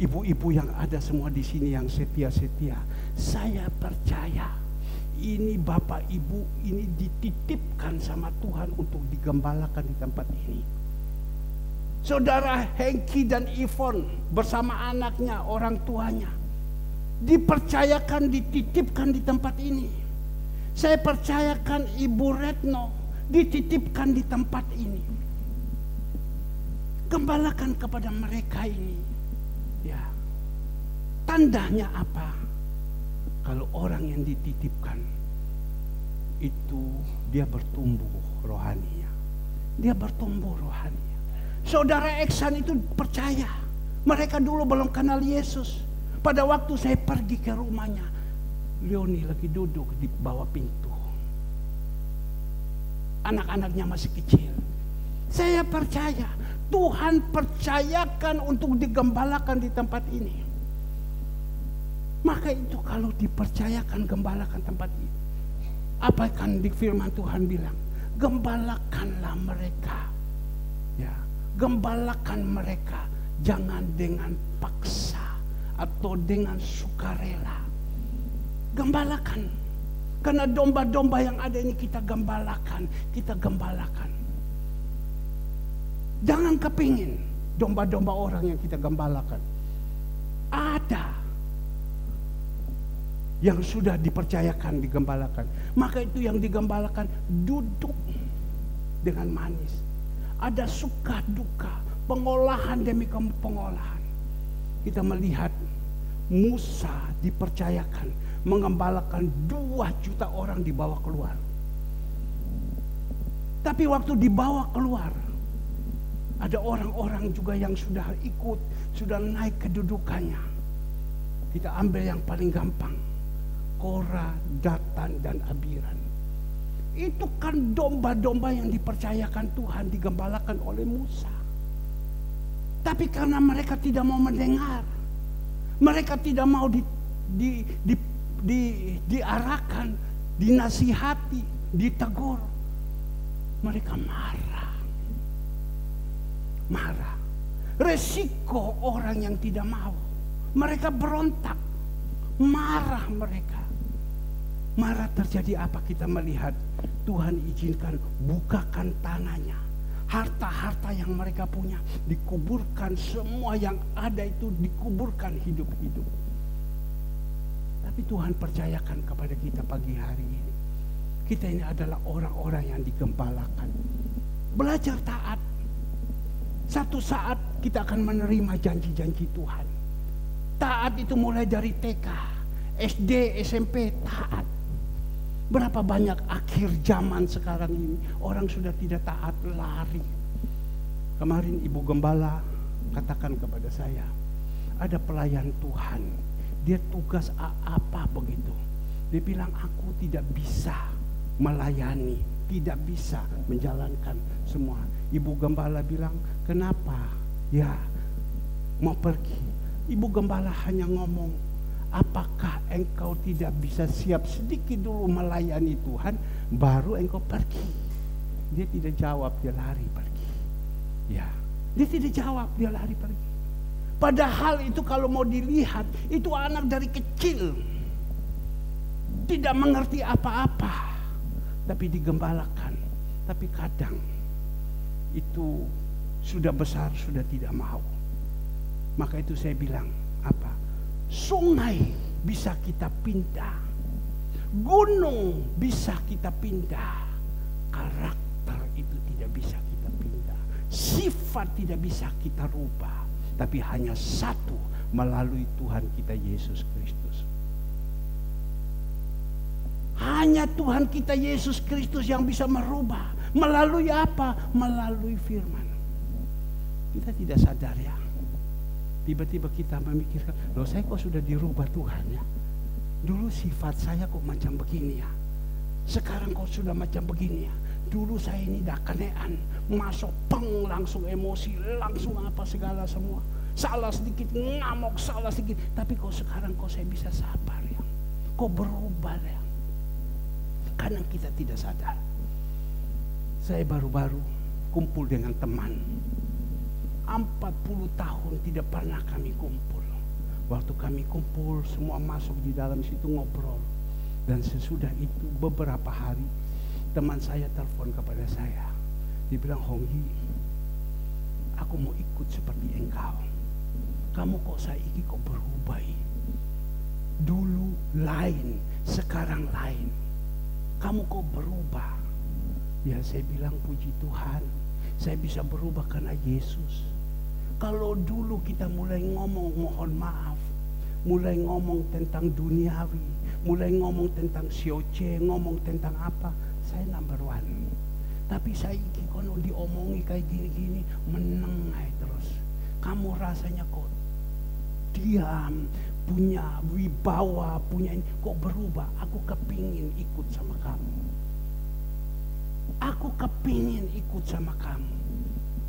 ibu-ibu yang ada semua di sini yang setia-setia, saya percaya ini Bapak Ibu ini dititipkan sama Tuhan untuk digembalakan di tempat ini. Saudara Hengki dan Ivon bersama anaknya, orang tuanya, dipercayakan, dititipkan di tempat ini. Saya percayakan Ibu Retno dititipkan di tempat ini. Gembalakan kepada mereka ini. Ya. Tandanya apa? Kalau orang yang dititipkan itu dia bertumbuh rohaninya. Dia bertumbuh rohaninya. Saudara Eksan itu percaya. Mereka dulu belum kenal Yesus. Pada waktu saya pergi ke rumahnya, Leoni lagi duduk di bawah pintu. Anak-anaknya masih kecil. Saya percaya Tuhan percayakan untuk digembalakan di tempat ini. Maka itu kalau dipercayakan gembalakan tempat ini, apa kan di firman Tuhan bilang, gembalakanlah mereka, ya, gembalakan mereka, jangan dengan paksa atau dengan sukarela. Gembalakan, karena domba-domba yang ada ini kita gembalakan, kita gembalakan. Jangan kepingin domba-domba orang yang kita gembalakan. Ada yang sudah dipercayakan digembalakan, maka itu yang digembalakan duduk dengan manis. Ada suka duka, pengolahan demi pengolahan. Kita melihat Musa dipercayakan mengembalakan 2 juta orang dibawa keluar. Tapi waktu dibawa keluar, ada orang-orang juga yang sudah ikut, sudah naik kedudukannya. Kita ambil yang paling gampang, Korah, Datan, dan Abiram. Itu kan domba-domba yang dipercayakan Tuhan digembalakan oleh Musa. Tapi karena mereka tidak mau mendengar, mereka tidak mau diarahkan, dinasihati, ditegur, mereka marah. Resiko orang yang tidak mau, mereka berontak. Marah mereka. Marah terjadi apa? Kita melihat Tuhan izinkan bukakan tangannya. Harta-harta yang mereka punya dikuburkan, semua yang ada itu dikuburkan hidup-hidup. Tapi Tuhan percayakan kepada kita pagi hari ini, kita ini adalah orang-orang yang digembalakan. Belajar taat. Satu saat kita akan menerima janji-janji Tuhan. Taat itu mulai dari TK, SD, SMP, taat. Berapa banyak akhir zaman sekarang ini orang sudah tidak taat, lari. Kemarin Ibu Gembala katakan kepada saya, ada pelayan Tuhan, dia tugas apa begitu. Dia bilang, aku tidak bisa melayani, tidak bisa menjalankan semua. Ibu Gembala bilang, kenapa? Ya, mau pergi. Ibu Gembala hanya ngomong, apakah engkau tidak bisa siap sedikit dulu melayani Tuhan, baru engkau pergi? Dia tidak jawab, dia lari pergi. Ya, dia tidak jawab, dia lari pergi. Padahal itu kalau mau dilihat, itu anak dari kecil, tidak mengerti apa-apa, tapi digembalakan. Tapi kadang itu sudah besar, sudah tidak mau. Maka itu saya bilang, apa? Sungai bisa kita pindah, gunung bisa kita pindah, karakter itu tidak bisa kita pindah, sifat tidak bisa kita rubah, tapi hanya satu, melalui Tuhan kita Yesus Kristus. Hanya Tuhan kita Yesus Kristus yang bisa merubah. Melalui apa? Melalui firman. Kita tidak sadar ya, tiba-tiba kita memikirkan, loh saya kok sudah dirubah Tuhan ya. Dulu sifat saya kok macam begini ya, sekarang kok sudah macam begini ya. Dulu saya ini dakanean, masuk langsung emosi, langsung apa segala semua. Salah sedikit ngamuk, salah sedikit. Tapi kok sekarang kok saya bisa sabar ya, kok berubah ya. Karena kita tidak sadar. Saya baru-baru kumpul dengan teman, 40 tahun tidak pernah kami kumpul. Waktu kami kumpul, semua masuk di dalam situ ngobrol. Dan sesudah itu beberapa hari, teman saya telepon kepada saya. Dia bilang, Hongyi, aku mau ikut seperti engkau. Kamu kok saiki kok berubah? Dulu lain, sekarang lain. Kamu kok berubah? Ya saya bilang, puji Tuhan, saya bisa berubah karena Yesus. Kalau dulu kita mulai ngomong mohon maaf, mulai ngomong tentang duniawi, mulai ngomong tentang sioce, ngomong tentang apa, saya number one. Tapi saya iki kono diomongi kayak gini-gini, menengai terus. Kamu rasanya kok diam, punya wibawa, punya ini, kok berubah? Aku kepingin ikut sama kamu. Aku kepingin ikut sama kamu.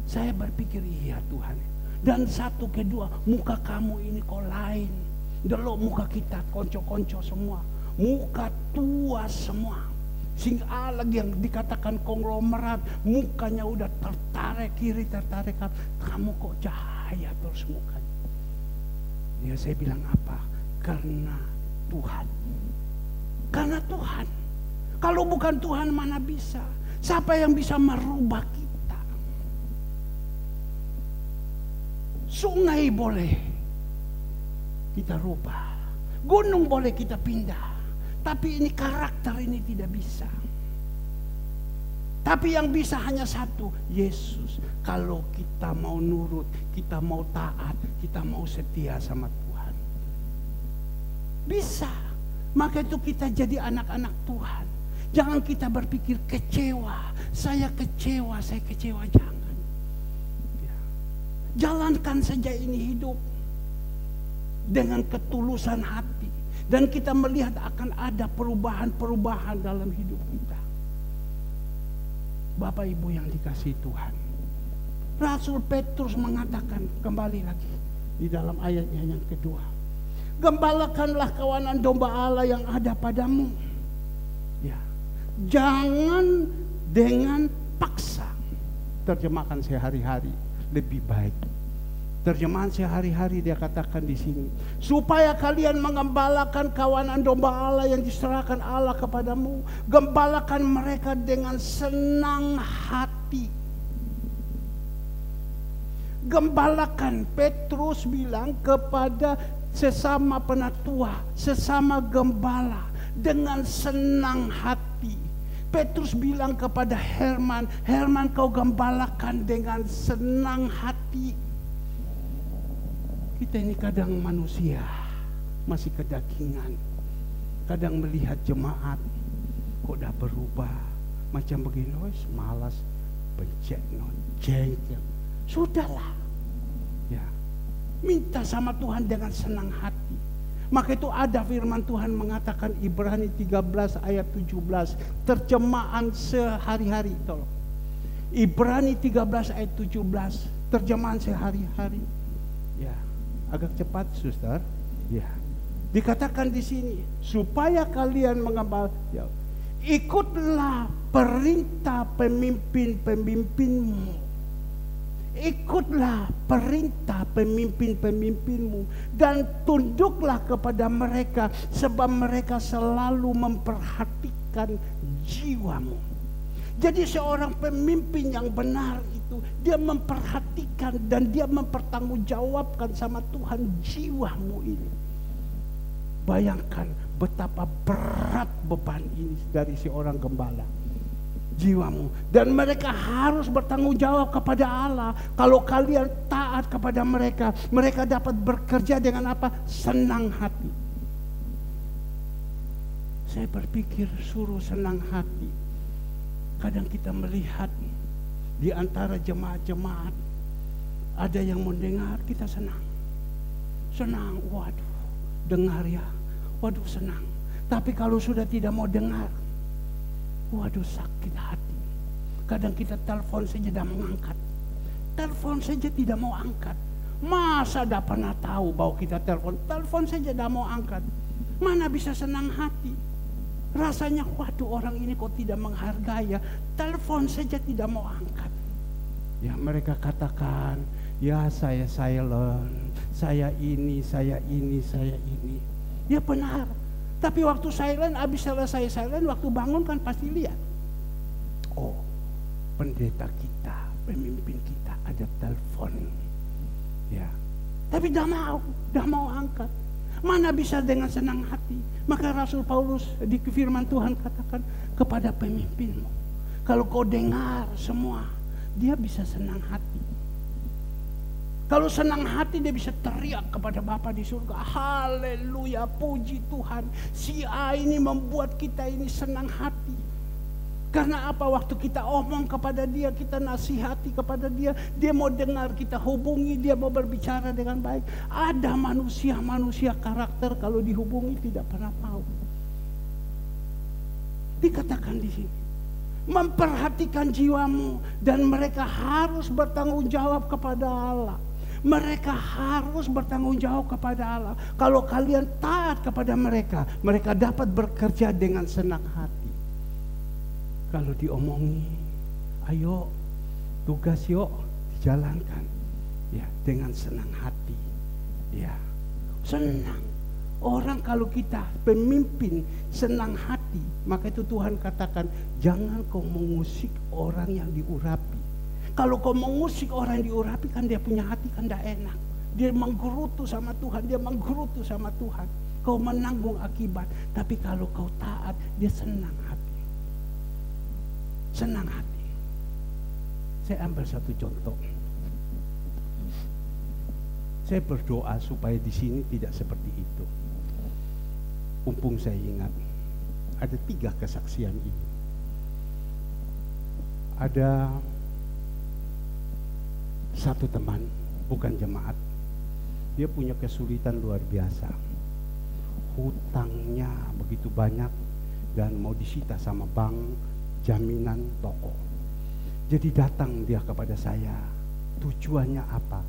Saya berpikir, iya Tuhan. Dan satu kedua, muka kamu ini kok lain. Dulu muka kita konco-konco semua, muka tua semua. Sehingga lagi yang dikatakan konglomerat, mukanya udah tertarik kiri, tertarik kanan. Kamu kok cahaya terus mukanya. Ya saya bilang apa? Karena Tuhan. Karena Tuhan. Kalau bukan Tuhan mana bisa? Siapa yang bisa merubah kita? Sungai boleh kita rubah, gunung boleh kita pindah, tapi ini karakter ini tidak bisa. Tapi yang bisa hanya satu, Yesus. Kalau kita mau nurut, kita mau taat, kita mau setia sama Tuhan, bisa. Maka itu kita jadi anak-anak Tuhan. Jangan kita berpikir kecewa, saya kecewa, jangan. Ya. Jalankan saja ini hidup dengan ketulusan hati. Dan kita melihat akan ada perubahan-perubahan dalam hidup kita. Bapak Ibu yang dikasihi Tuhan, Rasul Petrus mengatakan kembali lagi di dalam ayatnya yang kedua, gembalakanlah kawanan domba Allah yang ada padamu. Ya. Jangan dengan paksa. Terjemahkan sehari-hari lebih baik. Terjemahan sehari-hari dia katakan di sini, supaya kalian mengembalakan kawanan domba Allah yang diserahkan Allah kepadamu, gembalakan mereka dengan senang hati. Gembalakan, Petrus bilang kepada sesama penatua, sesama gembala, dengan senang hati. Petrus bilang kepada Herman, Herman kau gembalakan dengan senang hati. Kita ini kadang manusia, masih kedagingan. Kadang melihat jemaat, kok dah berubah. Macam begini, malas, becek, jengkel. Sudahlah. Ya. Minta sama Tuhan dengan senang hati. Maka itu ada firman Tuhan mengatakan Ibrani 13 ayat 17. Terjemahan sehari-hari, tolong. Ibrani 13 ayat 17. Terjemahan sehari-hari. Ya. Agak cepat, suster. Ya. Dikatakan di sini, supaya kalian mengembal, ya, ikutlah perintah pemimpin-pemimpinmu. Ikutlah perintah pemimpin-pemimpinmu dan tunduklah kepada mereka, sebab mereka selalu memperhatikan jiwamu. Jadi seorang pemimpin yang benar itu, dia memperhatikan dan dia mempertanggungjawabkan sama Tuhan jiwamu ini. Bayangkan betapa berat beban ini dari seorang gembala. Jiwamu. Dan mereka harus bertanggung jawab kepada Allah. Kalau kalian taat kepada mereka, mereka dapat bekerja dengan apa? Senang hati. Saya berpikir suruh senang hati. Kadang kita melihat di antara jemaat-jemaat, ada yang mendengar kita senang. Senang, waduh, dengar ya, waduh senang. Tapi kalau sudah tidak mau dengar, waduh sakit hati. Kadang kita telepon saja tidak mau angkat. Telepon saja tidak mau angkat. Masa dah pernah tahu bahwa kita telepon? Telepon saja tidak mau angkat. Mana bisa senang hati? Rasanya waduh orang ini kok tidak menghargai ya. Telepon saja tidak mau angkat. Ya mereka katakan, ya saya silent, saya ini. Ya benar. Tapi waktu silent, habis selesai silent, waktu bangun kan pasti lihat. Oh, pendeta kita, pemimpin kita ada telepon. Ya. Tapi dah mau angkat. Mana bisa dengan senang hati. Maka Rasul Paulus di firman Tuhan katakan kepada pemimpinmu, kalau kau dengar semua, dia bisa senang hati. Kalau senang hati dia bisa teriak kepada Bapa di surga, haleluya, puji Tuhan, si A ini membuat kita ini senang hati. Karena apa? Waktu kita omong kepada dia, kita nasihati kepada dia, dia mau dengar, kita hubungi, dia mau berbicara dengan baik. Ada manusia karakter kalau dihubungi tidak pernah mau. Dikatakan di sini, memperhatikan jiwamu, dan mereka harus bertanggung jawab kepada Allah. Mereka harus bertanggung jawab kepada Allah. Kalau kalian taat kepada mereka, mereka dapat bekerja dengan senang hati. Kalau diomongi, ayo tugas yuk dijalankan, ya dengan senang hati, ya senang. Orang kalau kita pemimpin senang hati, maka itu Tuhan katakan jangan kau mengusik orang yang diurapi. Kalau kau mengusik orang yang diurapi kan dia punya hati kan tidak enak. Dia menggerutu sama Tuhan, dia menggerutu sama Tuhan. Kau menanggung akibat. Tapi kalau kau taat, dia senang hati. Senang hati. Saya ambil satu contoh. Saya berdoa supaya di sini tidak seperti itu. Mumpung saya ingat, ada 3 kesaksian ini. Ada satu teman, bukan jemaat, dia punya kesulitan luar biasa. Hutangnya begitu banyak dan mau disita sama bank, jaminan toko. Jadi datang dia kepada saya. Tujuannya apa?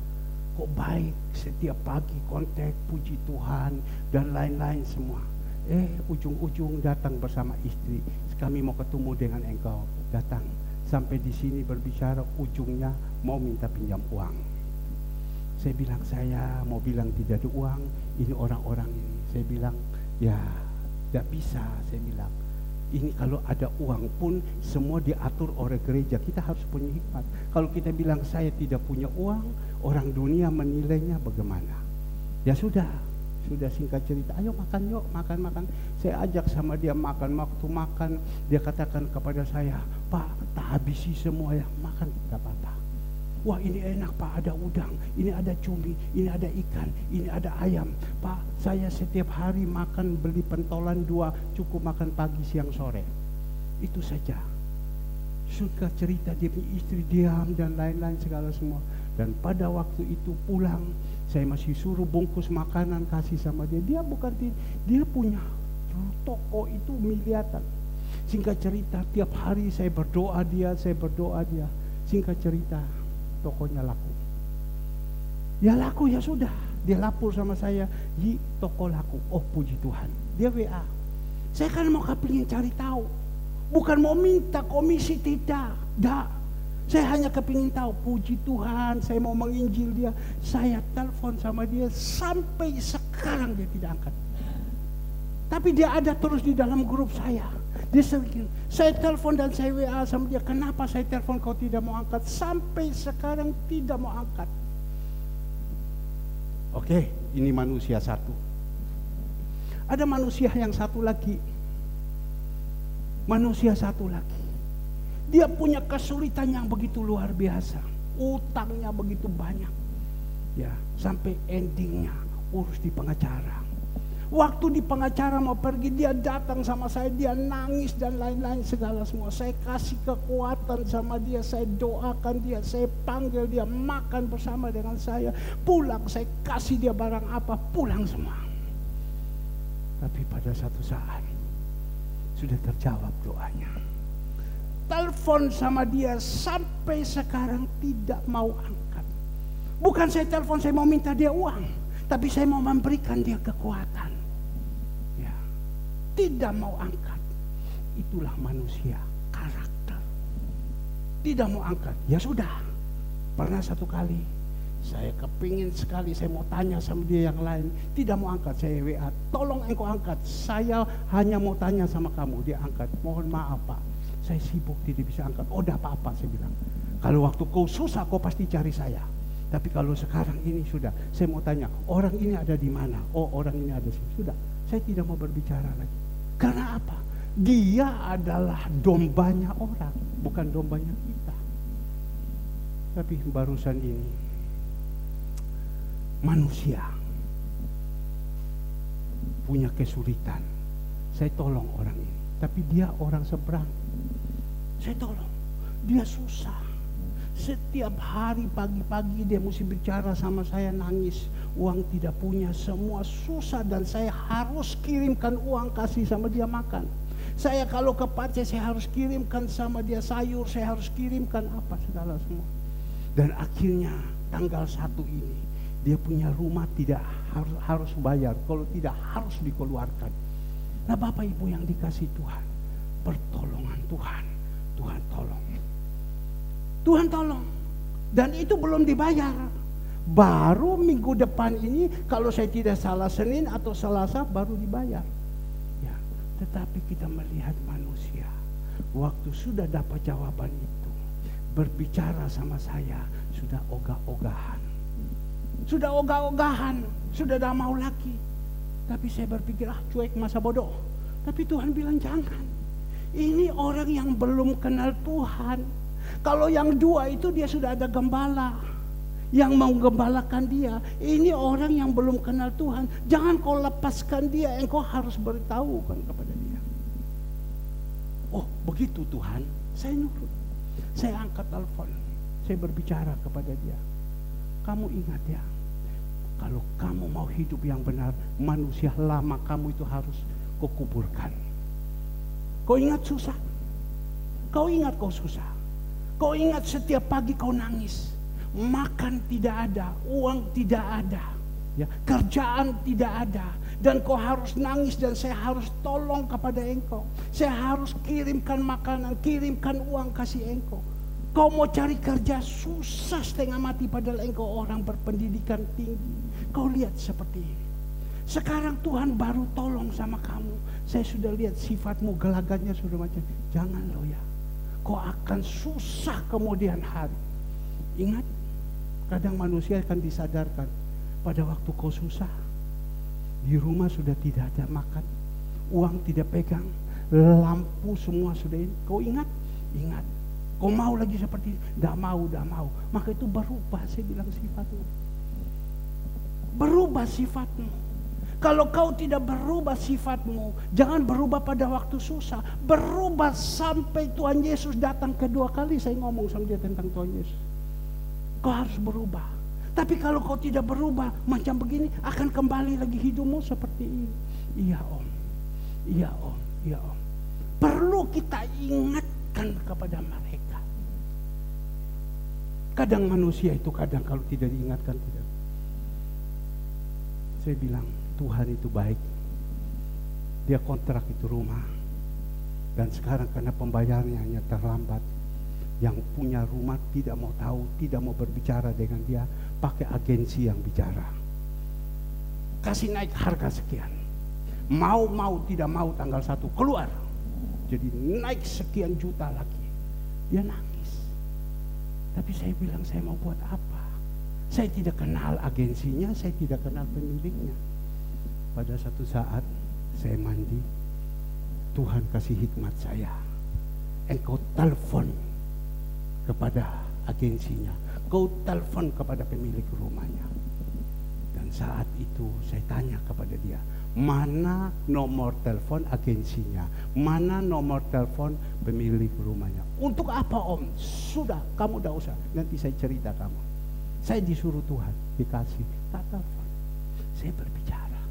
Kok baik, setiap pagi kontak, puji Tuhan dan lain-lain semua. Ujung-ujung datang bersama istri. Kami mau ketemu dengan engkau. Datang sampai di sini berbicara, ujungnya mau minta pinjam uang. Saya bilang, saya mau bilang tidak ada uang, ini orang-orang ini. Saya bilang, ya tidak bisa. Saya bilang, ini kalau ada uang pun semua diatur oleh gereja. Kita harus punya hikmat. Kalau kita bilang saya tidak punya uang, orang dunia menilainya bagaimana? Ya sudah singkat cerita, ayo makan yuk, makan. Saya ajak sama dia makan. Waktu makan dia katakan kepada saya, Pak, tak habisi semua ya, makan tidak apa-apa. Wah, ini enak Pak, ada udang, ini ada cumi, ini ada ikan, ini ada ayam. Pak, saya setiap hari makan, beli pentolan 2, cukup makan pagi, siang, sore. Itu saja. Singkat cerita dia punya istri diam dan lain-lain segala semua. Dan pada waktu itu pulang, saya masih suruh bungkus makanan kasih sama dia. Dia punya toko itu miliaran. Singkat cerita, tiap hari saya berdoa dia. Singkat cerita, tokonya laku. Ya laku, ya sudah. Dia lapor sama saya, Yi, toko laku. Oh puji Tuhan. Dia WA. Saya kan mau kepingin cari tahu. Bukan mau minta komisi, tidak. Saya hanya kepingin tahu, puji Tuhan, saya mau menginjil dia. Saya telepon sama dia, sampai sekarang dia tidak angkat. Tapi dia ada terus di dalam grup saya. Dia sering, saya telepon dan saya WA sama dia, kenapa saya telepon kau tidak mau angkat? Sampai sekarang tidak mau angkat. Oke, ini manusia satu. Ada manusia yang satu lagi. Manusia satu lagi. Dia punya kesulitan yang begitu luar biasa. Utangnya begitu banyak. Ya, sampai endingnya urus di pengacara. Waktu di pengacara mau pergi, dia datang sama saya, dia nangis dan lain-lain segala semua. Saya kasih kekuatan sama dia, saya doakan dia, saya panggil dia makan bersama dengan saya. Pulang, saya kasih dia barang apa, pulang semua. Tapi pada satu saat sudah terjawab doanya. Telepon sama dia sampai sekarang tidak mau angkat. Bukan saya telepon, saya mau minta dia uang, tapi saya mau memberikan dia kekuatan. Ya, tidak mau angkat. Itulah manusia, karakter. Tidak mau angkat. Ya sudah. Pernah satu kali saya kepingin sekali, saya mau tanya sama dia yang lain, tidak mau angkat. Saya WA, tolong engkau angkat. Saya hanya mau tanya sama kamu. Dia angkat. Mohon maaf Pak, saya sibuk tidak bisa angkat. Oh, tidak apa-apa, saya bilang. Kalau waktu kau susah, kau pasti cari saya. Tapi kalau sekarang ini sudah, saya mau tanya, orang ini ada di mana? Oh, orang ini ada sini. Sudah, saya tidak mau berbicara lagi. Karena apa? Dia adalah dombanya orang, bukan dombanya kita. Tapi barusan ini, manusia punya kesulitan. Saya tolong orang ini, tapi dia orang seberang. Saya tolong, dia susah. Setiap hari pagi-pagi dia mesti bicara sama saya, nangis. Uang tidak punya, semua susah. Dan saya harus kirimkan uang, kasih sama dia makan. Saya kalau ke Pace, saya harus kirimkan sama dia sayur, saya harus kirimkan apa segala semua. Dan akhirnya tanggal 1 ini, dia punya rumah tidak harus bayar. Kalau tidak harus dikeluarkan. Nah Bapak Ibu yang dikasih Tuhan, pertolongan Tuhan. Tuhan tolong. Tuhan tolong. Dan itu belum dibayar. Baru minggu depan ini, kalau saya tidak salah Senin atau Selasa baru dibayar. Ya, tetapi kita melihat manusia. Waktu sudah dapat jawaban itu, berbicara sama saya, sudah ogah-ogahan. Sudah ogah-ogahan, sudah tidak mau lagi. Tapi saya berpikir, cuek, masa bodoh. Tapi Tuhan bilang jangan. Ini orang yang belum kenal Tuhan. Kalau yang 2 itu dia sudah ada gembala yang mau gembalakan dia. Ini orang yang belum kenal Tuhan. Jangan kau lepaskan dia, engkau harus beritahu kan kepada dia. Oh begitu Tuhan, saya nurut. Saya angkat telepon, saya berbicara kepada dia. Kamu ingat ya, kalau kamu mau hidup yang benar, manusia lama kamu itu harus kau kuburkan. Kau ingat susah? Kau ingat kau susah? Kau ingat setiap pagi kau nangis? Makan tidak ada, uang tidak ada, ya, kerjaan tidak ada, dan kau harus nangis dan saya harus tolong kepada engkau. Saya harus kirimkan makanan, kirimkan uang kasih engkau. Kau mau cari kerja susah setengah mati padahal engkau orang berpendidikan tinggi. Kau lihat seperti ini. Sekarang Tuhan baru tolong sama kamu. Saya sudah lihat sifatmu, gelagatnya sudah macam. Jangan lo ya. Kau akan susah kemudian hari. Ingat, kadang manusia akan disadarkan pada waktu kau susah. Di rumah sudah tidak ada makan, uang tidak pegang, lampu semua sudah ini. Kau ingat? Ingat. Kau mau lagi seperti ini? Tidak mau. Maka itu berubah, saya bilang sifatmu. Berubah sifatmu. Kalau kau tidak berubah sifatmu, jangan berubah pada waktu susah. Berubah sampai Tuhan Yesus datang kedua kali. Saya ngomong sama dia tentang Tuhan Yesus. Kau harus berubah. Tapi kalau kau tidak berubah macam begini, akan kembali lagi hidupmu seperti ini. Iya om. Perlu kita ingatkan kepada mereka. Kadang manusia itu kalau tidak diingatkan tidak. Saya bilang Tuhan itu baik. Dia kontrak itu rumah. Dan sekarang karena pembayarannya hanya terlambat, yang punya rumah tidak mau tahu, tidak mau berbicara dengan dia, pakai agensi yang bicara. Kasih naik harga sekian. Mau tidak mau tanggal 1 keluar. Jadi naik sekian juta lagi. Dia nangis. Tapi saya bilang saya mau buat apa? Saya tidak kenal agensinya, saya tidak kenal pemiliknya. Pada satu saat saya mandi, Tuhan kasih hikmat saya. Engkau telepon kepada agensinya, kau telepon kepada pemilik rumahnya. Dan saat itu saya tanya kepada dia, mana nomor telepon agensinya, mana nomor telepon pemilik rumahnya. Untuk apa om? Sudah, kamu tidak usah, nanti saya cerita kamu. Saya disuruh Tuhan, dikasih, tak telepon. Saya berbicara.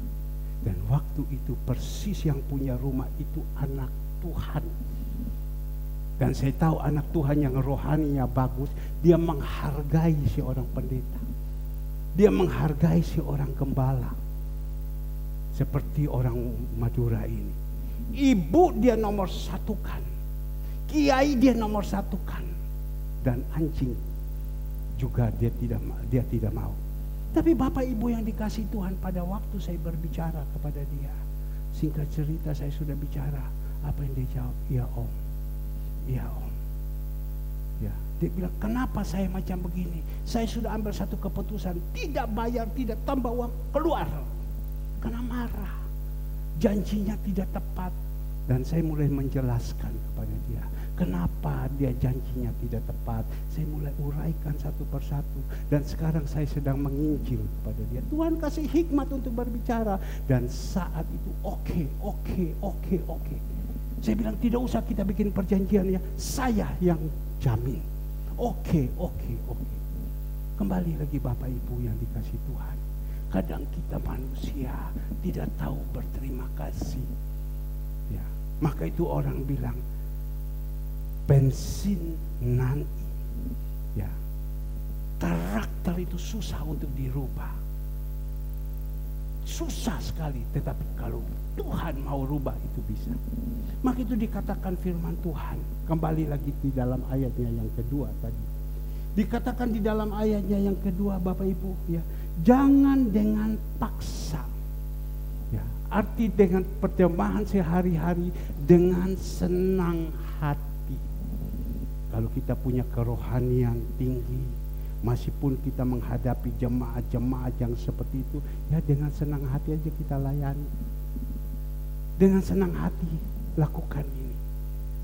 Dan waktu itu persis yang punya rumah itu anak Tuhan. Dan saya tahu anak Tuhan yang rohaninya bagus, dia menghargai si orang pendeta. Dia menghargai si orang gembala. Seperti orang Madura ini. Ibu dia nomor satukan. Kiai dia nomor satukan. Dan anjing juga dia tidak mau. Tapi Bapak Ibu yang dikasih Tuhan, pada waktu saya berbicara kepada dia, singkat cerita saya sudah bicara, apa yang dia jawab? Iya om. Ya, dia bilang, kenapa saya macam begini? Saya sudah ambil satu keputusan, tidak bayar, tidak tambah uang, keluar. Karena marah, janjinya tidak tepat. Dan saya mulai menjelaskan kepada dia, kenapa dia janjinya tidak tepat. Saya mulai uraikan satu persatu. Dan sekarang saya sedang menginjil kepada dia. Tuhan kasih hikmat untuk berbicara. Dan saat itu oke. Saya bilang tidak usah kita bikin perjanjian ya, saya yang jamin. Oke. Kembali lagi Bapak Ibu yang dikasih Tuhan. Kadang kita manusia tidak tahu berterima kasih. Ya, maka itu orang bilang bensin nanti. Ya, karakter itu susah untuk dirubah. Susah sekali, tetapi kalau Tuhan mau rubah itu bisa. Maka itu dikatakan firman Tuhan. Kembali lagi di dalam ayatnya yang kedua tadi. Dikatakan di dalam ayatnya yang kedua Bapak Ibu ya, jangan dengan paksa. Ya, arti dengan perjemahan sehari-hari dengan senang hati. Kalau kita punya kerohanian tinggi, meskipun kita menghadapi jemaat-jemaat yang seperti itu, ya dengan senang hati aja kita layani. Dengan senang hati lakukan ini.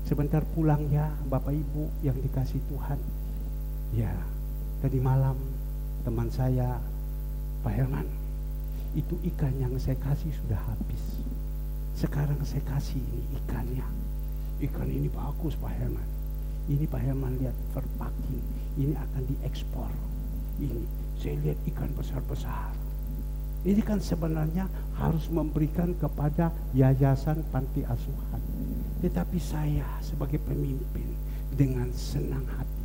Sebentar pulang ya Bapak Ibu yang dikasih Tuhan. Ya, tadi malam teman saya Pak Herman, itu ikan yang saya kasih sudah habis. Sekarang saya kasih ini ikannya. Ikan ini bagus Pak Herman. Ini Pak Herman lihat verpacking, ini akan diekspor. Ini saya lihat ikan besar-besar. Ini kan sebenarnya harus memberikan kepada yayasan panti asuhan. Tetapi saya sebagai pemimpin dengan senang hati.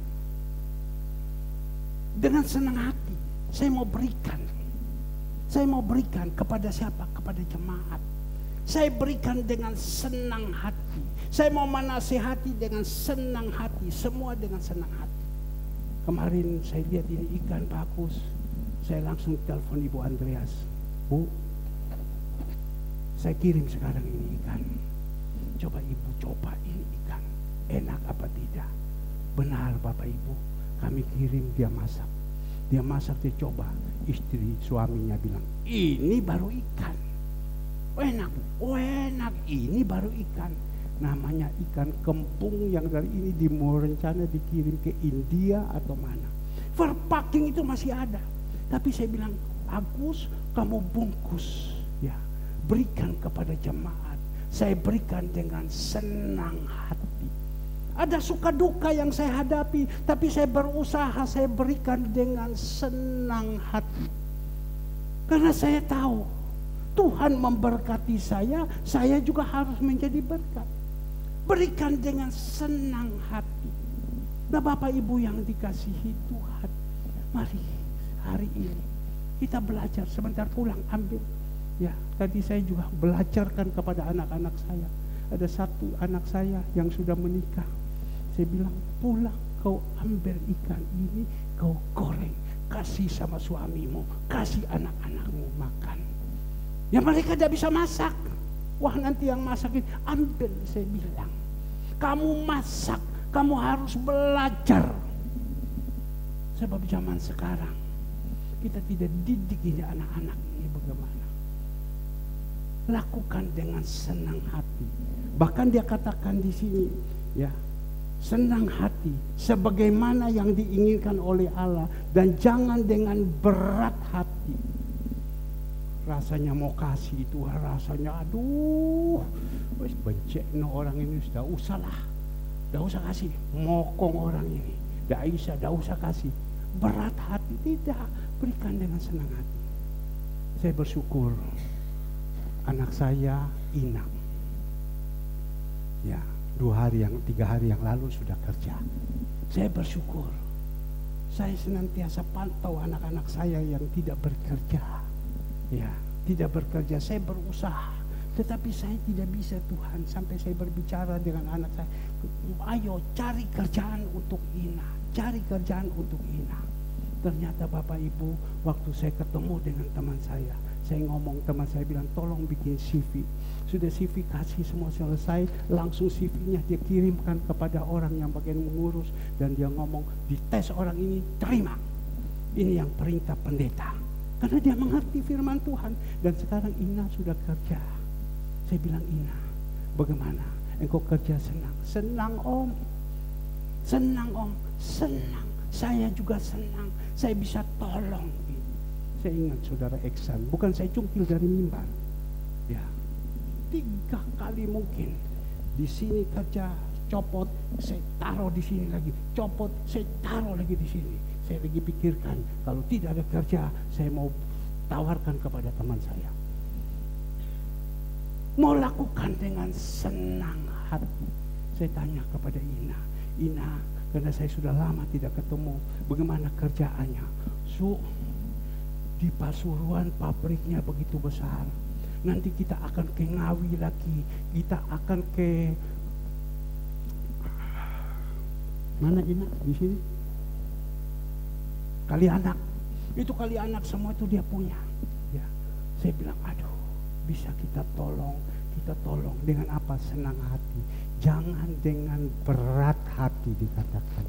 Dengan senang hati saya mau berikan. Saya mau berikan kepada siapa? Kepada jemaat. Saya berikan dengan senang hati. Saya mau menasihati dengan senang hati. Semua dengan senang hati. Kemarin saya lihat ini ikan bagus. Saya langsung telepon Ibu Andreas. Bu, saya kirim sekarang ini ikan. Coba Ibu coba ini ikan. Enak apa tidak? Benar Bapak Ibu, kami kirim, dia masak. Dia masak, dia coba. Istri suaminya bilang, ini baru ikan. Enak Bu, enak, ini baru ikan. Namanya ikan kembung yang dari ini mau rencana dikirim ke India atau mana. Verpacking itu masih ada. Tapi saya bilang, Agus, kamu bungkus, ya, berikan kepada jemaat. Saya berikan dengan senang hati. Ada suka duka yang saya hadapi, tapi saya berusaha, saya berikan dengan senang hati. Karena saya tahu Tuhan memberkati saya juga harus menjadi berkat. Berikan dengan senang hati. Nah Bapak Ibu yang dikasihi Tuhan, mari hari ini kita belajar, sebentar pulang ambil. Ya, tadi saya juga belajarkan kepada anak-anak saya. Ada satu anak saya yang sudah menikah. Saya bilang, pulang kau ambil ikan ini, kau goreng, kasih sama suamimu, kasih anak-anakmu makan. Ya mereka tidak bisa masak. Wah nanti yang masakin, ambil, saya bilang. Kamu masak, kamu harus belajar. Sebab zaman sekarang, kita tidak didik ini anak-anak ini bagaimana. Lakukan dengan senang hati. Bahkan dia katakan di sini, ya, senang hati sebagaimana yang diinginkan oleh Allah, dan jangan dengan berat hati. Rasanya mau kasih itu rasanya aduh, wes bencek no orang ini, sudah usahlah, dah usah kasih, mokong orang ini, dah usah kasih. Berat hati tidak, berikan dengan senang hati. Saya bersyukur anak saya Ina, ya 3 hari yang lalu sudah kerja. Saya bersyukur. Saya senantiasa pantau anak-anak saya yang tidak bekerja. Ya, tidak bekerja. Saya berusaha, tetapi saya tidak bisa Tuhan. Sampai saya berbicara dengan anak saya, ayo cari kerjaan untuk Ina, cari kerjaan untuk Ina. Ternyata Bapak Ibu, waktu saya ketemu dengan teman saya ngomong, teman saya bilang tolong bikin CV. Sudah CV kasih semua selesai, langsung CV-nya dia kirimkan kepada orang yang bagian mengurus, dan dia ngomong dites orang ini, terima. Ini yang perintah pendeta. Karena dia mengerti firman Tuhan. Dan sekarang Ina sudah kerja. Saya bilang, Ina, bagaimana? Engkau kerja senang? Senang Om. Senang Om. Senang. Saya juga senang. Saya bisa tolong. Saya ingat saudara Eksan. Bukan saya cungkil dari mimbar. Ya, 3 kali mungkin. Di sini kerja, copot, saya taruh di sini lagi. Copot, saya taruh lagi di sini. Saya lagi pikirkan, kalau tidak ada kerja, saya mau tawarkan kepada teman saya. Mau lakukan dengan senang hati. Saya tanya kepada Ina, karena saya sudah lama tidak ketemu, bagaimana kerjaannya? Di Pasuruan pabriknya begitu besar. Nanti kita akan ke Ngawi lagi, kita akan ke mana Ina? Di sini? Kalianak, itu Kalianak semua itu dia punya. Ya, saya bilang, aduh, bisa kita tolong dengan apa? Senang hati. Jangan dengan berat hati dikatakan.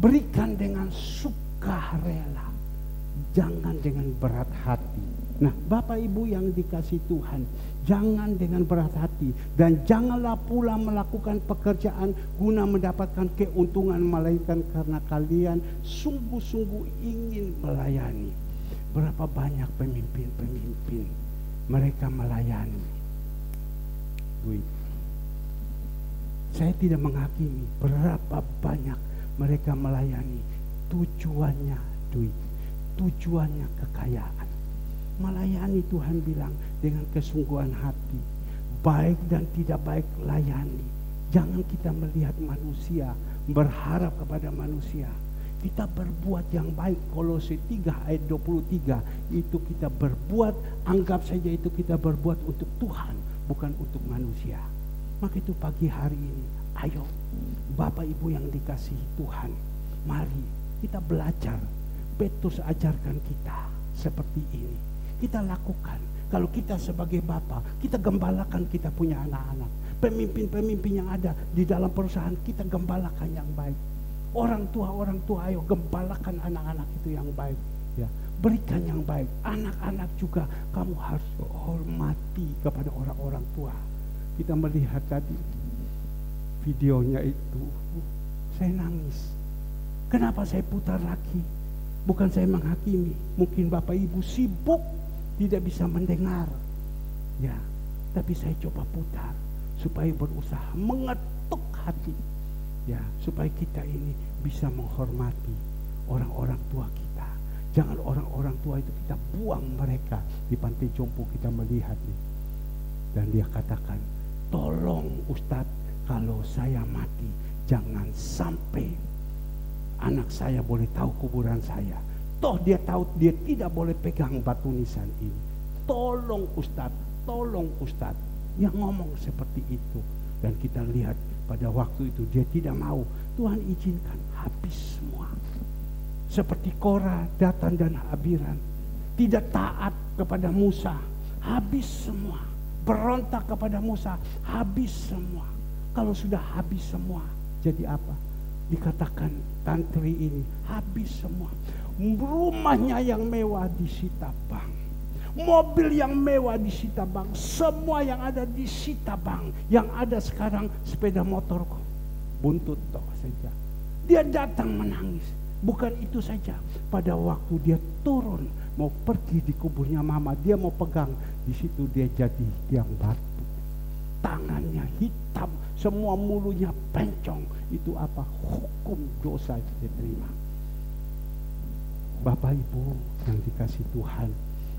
Berikan dengan sukarela. Jangan dengan berat hati. Nah, Bapak Ibu yang dikasih Tuhan, jangan dengan berat hati, dan janganlah pula melakukan pekerjaan guna mendapatkan keuntungan, melainkan karena kalian sungguh-sungguh ingin melayani. Berapa banyak pemimpin-pemimpin mereka melayani duit. Saya tidak menghakimi berapa banyak mereka melayani, tujuannya duit, tujuannya kekayaan. Melayani, Tuhan bilang, dengan kesungguhan hati, baik dan tidak baik layani. Jangan kita melihat manusia, berharap kepada manusia. Kita berbuat yang baik. Kolose 3 ayat 23, itu kita berbuat, anggap saja itu kita berbuat untuk Tuhan, bukan untuk manusia. Maka itu pagi hari ini, ayo Bapak Ibu yang dikasihi Tuhan, mari kita belajar. Petrus ajarkan kita seperti ini. Kita lakukan. Kalau kita sebagai bapa, kita gembalakan kita punya anak-anak. Pemimpin-pemimpin yang ada di dalam perusahaan, kita gembalakan yang baik. Orang tua, ayo gembalakan anak-anak itu yang baik. Ya, berikan yang baik. Anak-anak juga kamu harus hormati kepada orang-orang tua. Kita melihat tadi videonya itu, saya nangis. Kenapa saya putar lagi? Bukan saya menghakimi. Mungkin Bapak Ibu sibuk tidak bisa mendengar. Ya, tapi saya coba putar supaya berusaha mengetuk hati. Ya, supaya kita ini bisa menghormati orang-orang tua kita. Jangan orang-orang tua itu kita buang mereka. Di Pantai Jompo kita melihat nih. Dan dia katakan, tolong Ustadz, kalau saya mati jangan sampai anak saya boleh tahu kuburan saya. Toh dia tahu dia tidak boleh pegang batu nisan ini. Tolong Ustadz, tolong Ustadz. Yang ngomong seperti itu. Dan kita lihat pada waktu itu dia tidak mau. Tuhan izinkan habis semua. Seperti Korah, Datan dan Abiram. Tidak taat kepada Musa. Habis semua. Berontak kepada Musa. Habis semua. Kalau sudah habis semua, jadi apa? Dikatakan tantri ini habis semua. Rumahnya yang mewah disita bank, mobil yang mewah disita bank, semua yang ada disita bank. Yang ada sekarang sepeda motor buntut toh saja. Dia datang menangis. Bukan itu saja, pada waktu dia turun mau pergi di kuburnya mama, dia mau pegang, di situ dia jadi tiang batu. Tangannya hitam, semua mulunya pencong. Itu apa? Hukum dosa dia terima. Bapak Ibu yang dikasih Tuhan,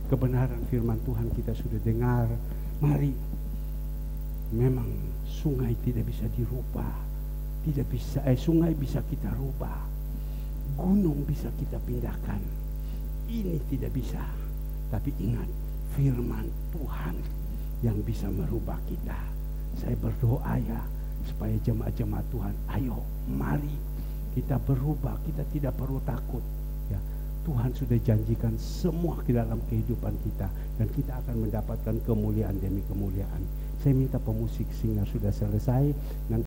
kebenaran firman Tuhan kita sudah dengar. Mari, memang sungai tidak bisa dirubah, tidak bisa. Sungai bisa kita rubah, gunung bisa kita pindahkan. Ini tidak bisa. Tapi ingat, firman Tuhan yang bisa merubah kita. Saya berdoa ya, supaya jemaat-jemaat Tuhan, ayo mari kita berubah, kita tidak perlu takut. Ya, Tuhan sudah janjikan semua ke dalam kehidupan kita, dan kita akan mendapatkan kemuliaan demi kemuliaan. Saya minta pemusik singer sudah selesai. Nanti